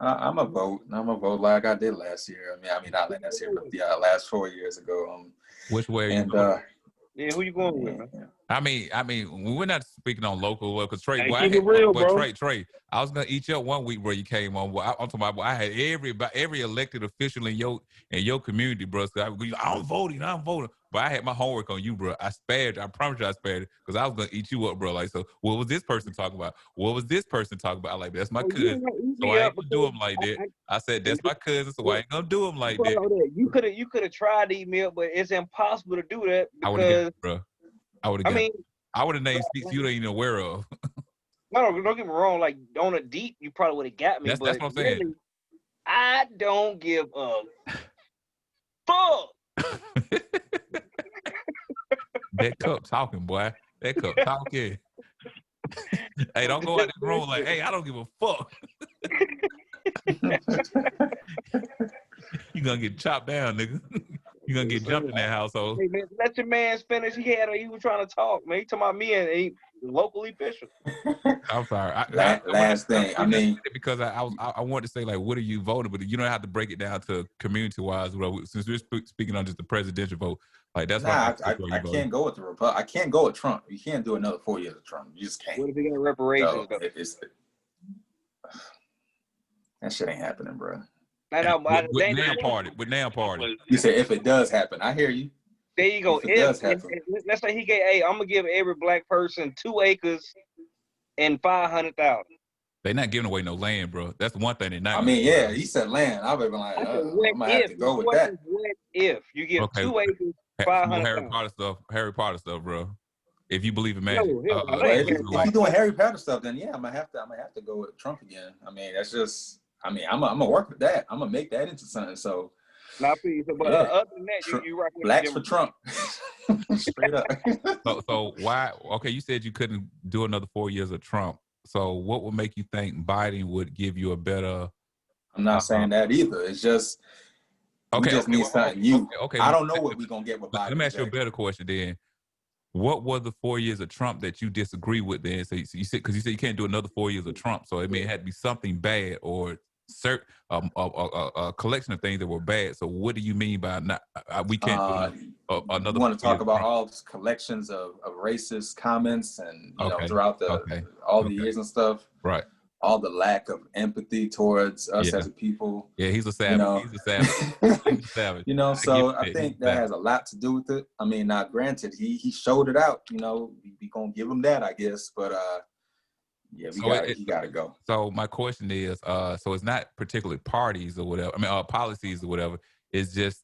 I'm a vote. I'm a vote like I did last year. I mean not last year, but the last 4 years ago. Which way are you going? Yeah, who you going with? I mean, we're not speaking on local because Trey, Trey, I was gonna eat you up one week where you came on. I'm talking about, I had every elected official in your community, bro. So I'm voting, but I had my homework on you, bro. I spared you. I promise you, I spared it because I was gonna eat you up, bro. Like, so what was this person talking about? What was this person talking about? Like, that's my cousin, so I ain't gonna do him like that. I said that's my cousin, so I ain't gonna do him like that. You could have tried to eat me up, but it's impossible to do that because I would have named speaks you don't even aware of. No, don't get me wrong. Like on a deep, you probably would have got me. That's what I'm saying. Really, I don't give a fuck. That cup talking, boy. That cup talking. Hey, don't go out the room like, hey, I don't give a fuck. You gonna get chopped down, nigga. You gonna get jumped in that household. Hey, man, let your man finish. He was trying to talk, man. He talking about me and he locally official. I'm sorry. Last thing, I mean, because I wanted to say like, what are you voting? But you don't have to break it down to community wise. Since we're speaking on just the presidential vote, like that's why I can't go with the Republic. I can't go with Trump. You can't do another 4 years of Trump. You just can't. What if he got reparations? That shit ain't happening, bro. With now party. You said if it does happen, I hear you. There you go. If let's say he gave, I'm gonna give every black person 2 acres and 500,000. They're not giving away no land, bro. That's the one thing they're not. I mean, yeah, he said land. I've been like, I might have to go with that. What if you give 2 acres, 500,000? Harry Potter stuff, bro. If you believe in magic, if you're doing Harry Potter stuff, then yeah, I'm gonna have to go with Trump again. I mean, that's just. I mean, I'm gonna work with that. I'm gonna make that into something. So, but other than that, you rock with blacks for Trump. Straight up. So why? Okay, you said you couldn't do another 4 years of Trump. So what would make you think Biden would give you a better? I'm not saying that either. It's just we just need something new. Okay. I don't know what we're gonna get with Biden. Let me ask you a better question then. What were the 4 years of Trump that you disagree with then? So you said, because you said you can't do another 4 years of Trump. So I mean, it had to be something bad or a collection of things that were bad. So what do you mean by not? We can't put another. You want to talk about all these collections of racist comments and throughout all the years and stuff, right? All the lack of empathy towards us as a people. Yeah, he's a savage. He's a savage. He's a savage. So I think that has a lot to do with it. I mean, now granted, he showed it out. We gonna give him that, I guess. But yeah, he gotta go. So my question is, so it's not particularly parties or whatever. I mean, policies or whatever. It's just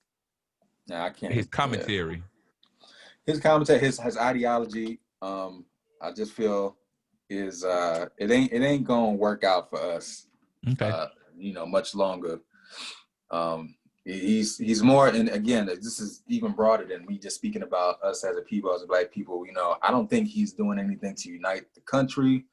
I can't. His commentary. Yeah. His commentary, his ideology. I just feel is it ain't gonna work out for us. Okay. Much longer. He's more, and again, this is even broader than we just speaking about us as a people, as a Black people. I don't think he's doing anything to unite the country.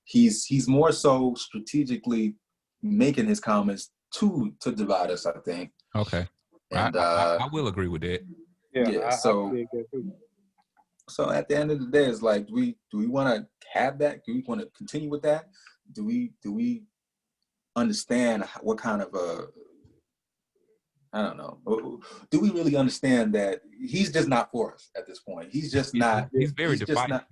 He's more so strategically making his comments to divide us, I think. Okay. And I will agree with that. Yeah. So at the end of the day, it's like, do we want to have that? Do we want to continue with that? Do we understand what kind of I don't know. Do we really understand that he's just not for us at this point? He's just not. He's very divisive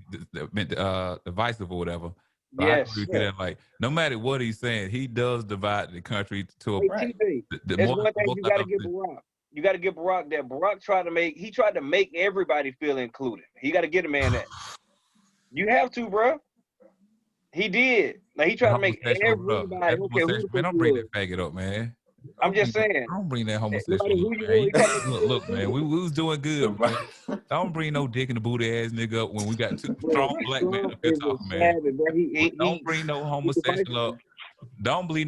or whatever. But yes. Like, no matter what he's saying, he does divide the country to a point. That's one thing you got to give Barack. You got to give Barack that. Barack tried to make everybody feel included. He got to get a man that. You have to, bro. He did. Like, he tried to make everybody. Man, don't bring that faggot up, man. I'm just saying. Don't bring that homosexual up, man. Look, man, we was doing good, man. Don't bring no dick in the booty ass nigga up when we got two strong Black men up here talking, man. Don't bring no homosexual up. Don't bring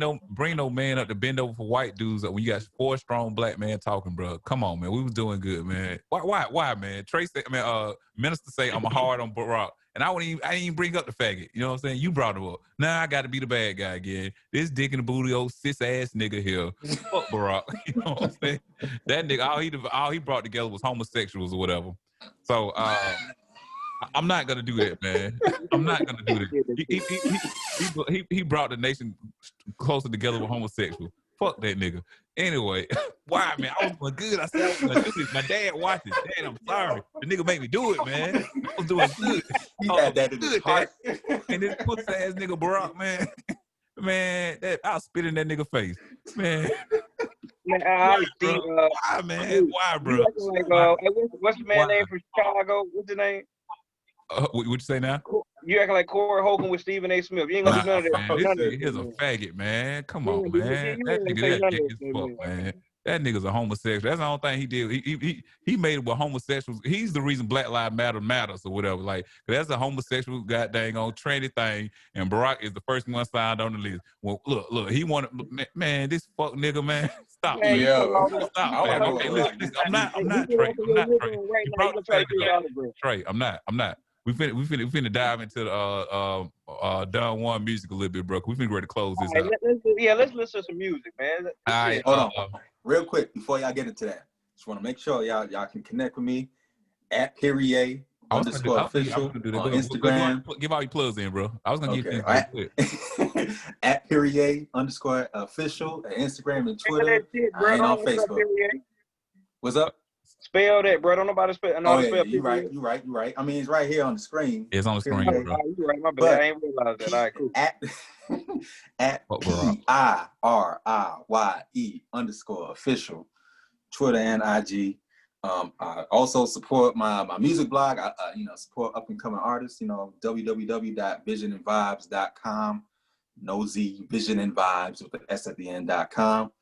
no man up to bend over for white dudes up when you got 4 strong Black men talking, bro. Come on, man. We was doing good, man. Why, man? Minister say I'm hard on Barack. And I didn't even bring up the faggot. You know what I'm saying? You brought him up. Now I got to be the bad guy again. This dick in the booty old cis ass nigga here. Fuck Barack. You know what I'm saying? That nigga, all he brought together was homosexuals or whatever. So I'm not gonna do that, man. I'm not gonna do that. He brought the nation closer together with homosexuals. Fuck that nigga. Anyway, why, man? I was doing good. I said I was gonna do this. My dad watched it. Dad, I'm sorry. The nigga made me do it, man. I was doing good. He had that in his heart. And this pussy ass nigga Barack, man. Man, I'll spit in that nigga face. Man. Man, why, man? Why, bro? What's the man name from Chicago? What's the name? What you say now? You acting like Corey Hogan with Stephen A. Smith. You ain't gonna do none of that. Man, this nigga is a faggot, man. Come on, man. That nigga, that dick is fuck, man. That nigga's a homosexual. That's the only thing he did. He made it with homosexuals. He's the reason Black Lives matters or whatever. Like, that's a homosexual goddamn on trendy thing, and Barack is the first one signed on the list. Well, look, he wanted, man, this fuck nigga, man. Stop, man. Stop, man. Okay, listen, I'm not Trey. Trey, I'm not. We finna dive into the Don Juan music a little bit, bro. We finna ready to close this out. Let's listen to some music, man. All right, hold on. Real quick, before y'all get into that, just want to make sure y'all can connect with me at Piriye _official on Instagram. Give all your plugs in, bro. I was gonna give you at Piriye _official at Instagram and Twitter. I ain't on Facebook. What's up? Spell that, bro. Don't nobody spell. You're right. I mean, it's right here on the screen. It's on the screen, bro. You're right. My bad. I ain't realized that. All right, cool. At PIRIYE _official, Twitter and IG. I also support my music blog. I support up and coming artists. www.visionandvibes.com. No Z, Vision and Vibes with the S at the end.com.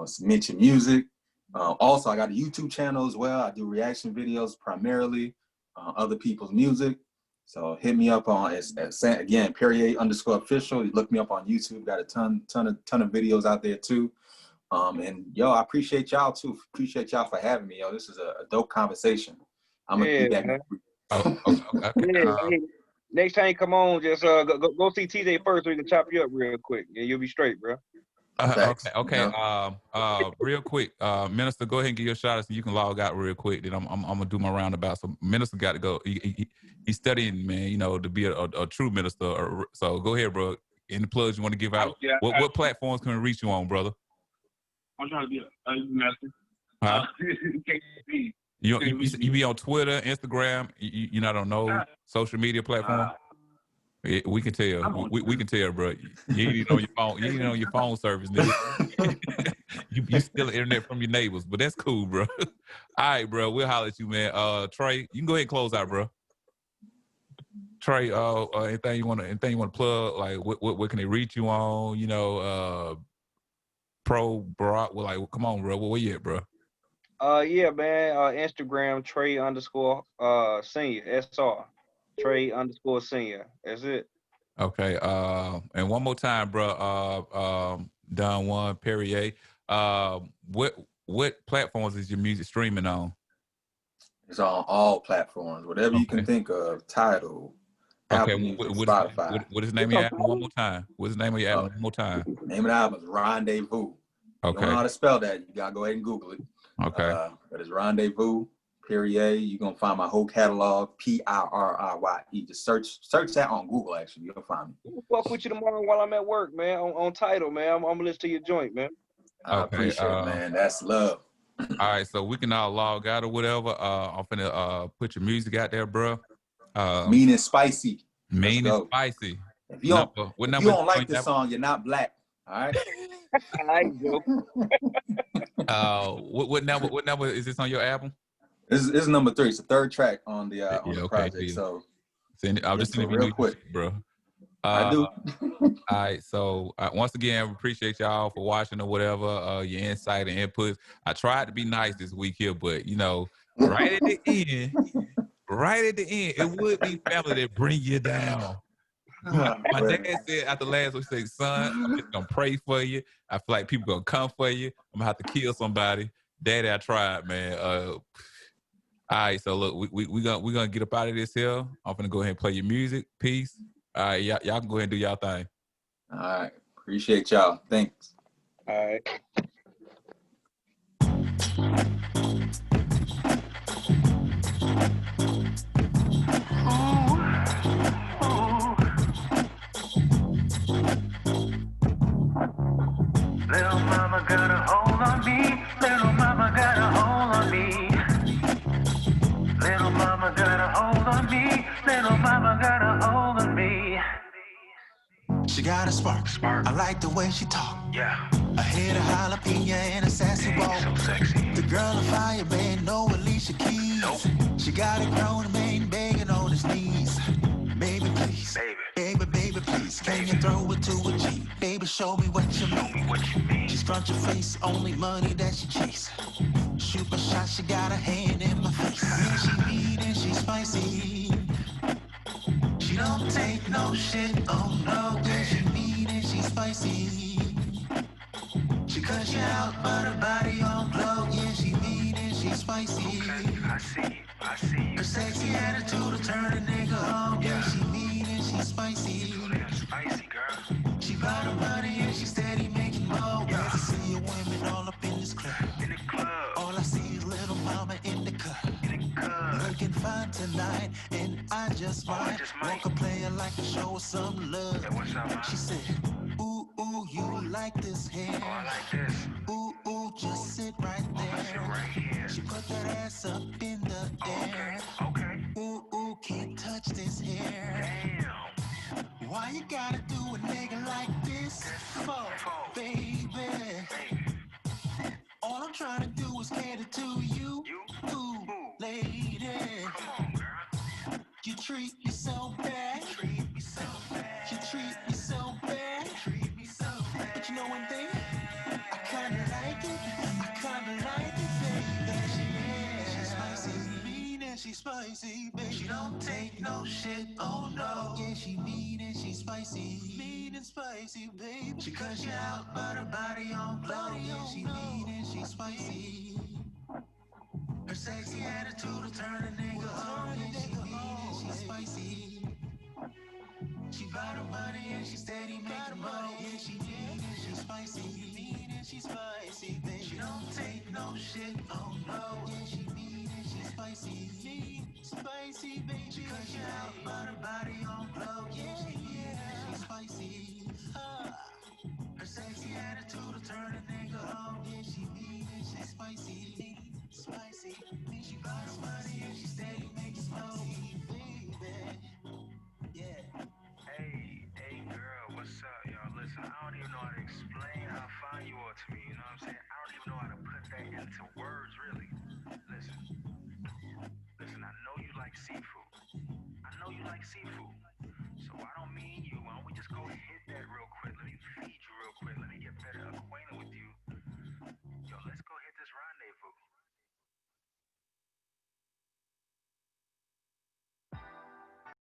Submit your music. Also, I got a YouTube channel as well. I do reaction videos primarily, other people's music. So hit me up on again Piriye _official. You look me up on YouTube. Got a ton of videos out there too. And I appreciate y'all too. Appreciate y'all for having me. This is a dope conversation. I'm gonna be back. Hey, next time you come on, just go see TJ first so we can chop you up real quick. Yeah, you'll be straight, bro. Okay. Real quick, Minister, go ahead and give your shout out so you can log out real quick. Then I'm gonna do my roundabout. So Minister got to go. He's studying, man. To be a true minister. So go ahead, bro. Any plugs you want to give out? What platforms can we reach you on, brother? I'm trying to be a master. Huh? You be on Twitter, Instagram. You're not on no social media platform. We can tell. We can tell, bro. You ain't even on your phone. You ain't on your phone service, nigga. you steal the internet from your neighbors, but that's cool, bro. All right, bro. We'll holler at you, man. Trey, you can go ahead and close out, bro. Trey, anything you want to plug? Like, what can they reach you on? You know, pro bro. Well, like, come on, bro. Where you at, bro? Yeah, man. Instagram Trey_senior SR. Trey_senior. That's it. Okay. And one more time, bro. Don Juan Piriye. What platforms is your music streaming on? It's on all platforms, whatever you can think of. Tidal, Apple Music, Spotify. What is the name of your album one more time? What's the name of your album one more time? Name of the album is Rendezvous. Okay. You don't know how to spell that, you gotta go ahead and Google it. Okay. But it's Rendezvous, Piriye. You're gonna find my whole catalog, Pirrye. Just search that on Google, actually. You'll find me. I'll fuck with you tomorrow while I'm at work, man. On Tidal, man. I'm gonna listen to your joint, man. I appreciate it, man. That's love. All right, so we can all log out or whatever. I'm finna put your music out there, bro. Mean and spicy. Mean and spicy. If you don't like this song, you're not black. All right. What number is this on your album? This is number 3. It's the 3rd track on the project. So I'll just send it real quick, bro. I do. All right, so once again, we appreciate y'all for watching or whatever, your insight and inputs. I tried to be nice this week here, but you know, right at the end, it would be family that bring you down. My dad said after last week, he said, son, I'm just gonna pray for you. I feel like people gonna come for you. I'm gonna have to kill somebody. Daddy, I tried, man. All right, so look, we gonna get up out of this here. I'm gonna go ahead and play your music. Peace. All right, y'all can go ahead and do y'all thing. All right. Appreciate y'all. Thanks. All right. Little mama got a hold on me. Little mama got a hold on me. Little mama got a hold on me. Little mama got a hold on me. She got a spark. I like the way she talk. Yeah. A head of jalapeno and a sassy walk. So sexy. The girl on fire, man, no Alicia Keys. Nope. She got a grown man begging on his knees. Baby, please. Baby, please. Can you throw it to a G? Baby, show me what you mean. She scrunch her face, only money that she chase. Shoot a shot, she got a hand in my face. Yeah, she mean and she spicy. She don't take no shit, oh no. Yeah, she mean and she spicy. She cuts you out, but her body on glow. Yeah, she mean and she spicy. Okay, I see. Her sexy attitude will turn a nigga on. Yeah, she mean and she spicy. Spicy girl. She got her money and she steady making more. Yeah. I see a women all up in this club. In the club. All I see is little mama in the cup. Looking fine tonight, and I just might walk a player like to show her some love. Yeah, what's up, man? She said, ooh, you like this hair. Oh, I like this. Ooh, just sit right there. Sit right here. She put that ass up in the air. Okay. Ooh, can't touch this hair. Damn. Why you gotta do a nigga like this for, baby? All I'm trying to do is cater to you, ooh, lady. Come on, girl. You treat me so bad. You treat me so bad. But you know one thing? I kinda like it, baby. She's spicy, mean and she's spicy, baby. She don't take no shit, oh no. Yeah, she mean and she's spicy, mean and spicy, baby. She cuts you out, but her body on glow. Yeah, she mean and she's spicy. Her sexy attitude will turn a nigga on. Yeah, she mean and she's spicy. She bought her money and she steady making money. Yeah, she mean and she's spicy. Mean and she's spicy, baby. She don't take no shit, oh no. Yeah, she mean and she's spicy. Mean, spicy, baby. She cuts you out, but her body on glow. Yeah, she mean and she's spicy. Her sexy attitude will turn a nigga on. Yeah, she mean and she spicy, spicy. And she boss money and she steady make smoke, baby. Yeah. Hey, girl, what's up, y'all? Listen, I don't even know how to explain how fine you are to me, you know what I'm saying? I don't even know how to put that into words, really. Listen, I know you like seafood. So I don't mean you. Why don't we just go ahead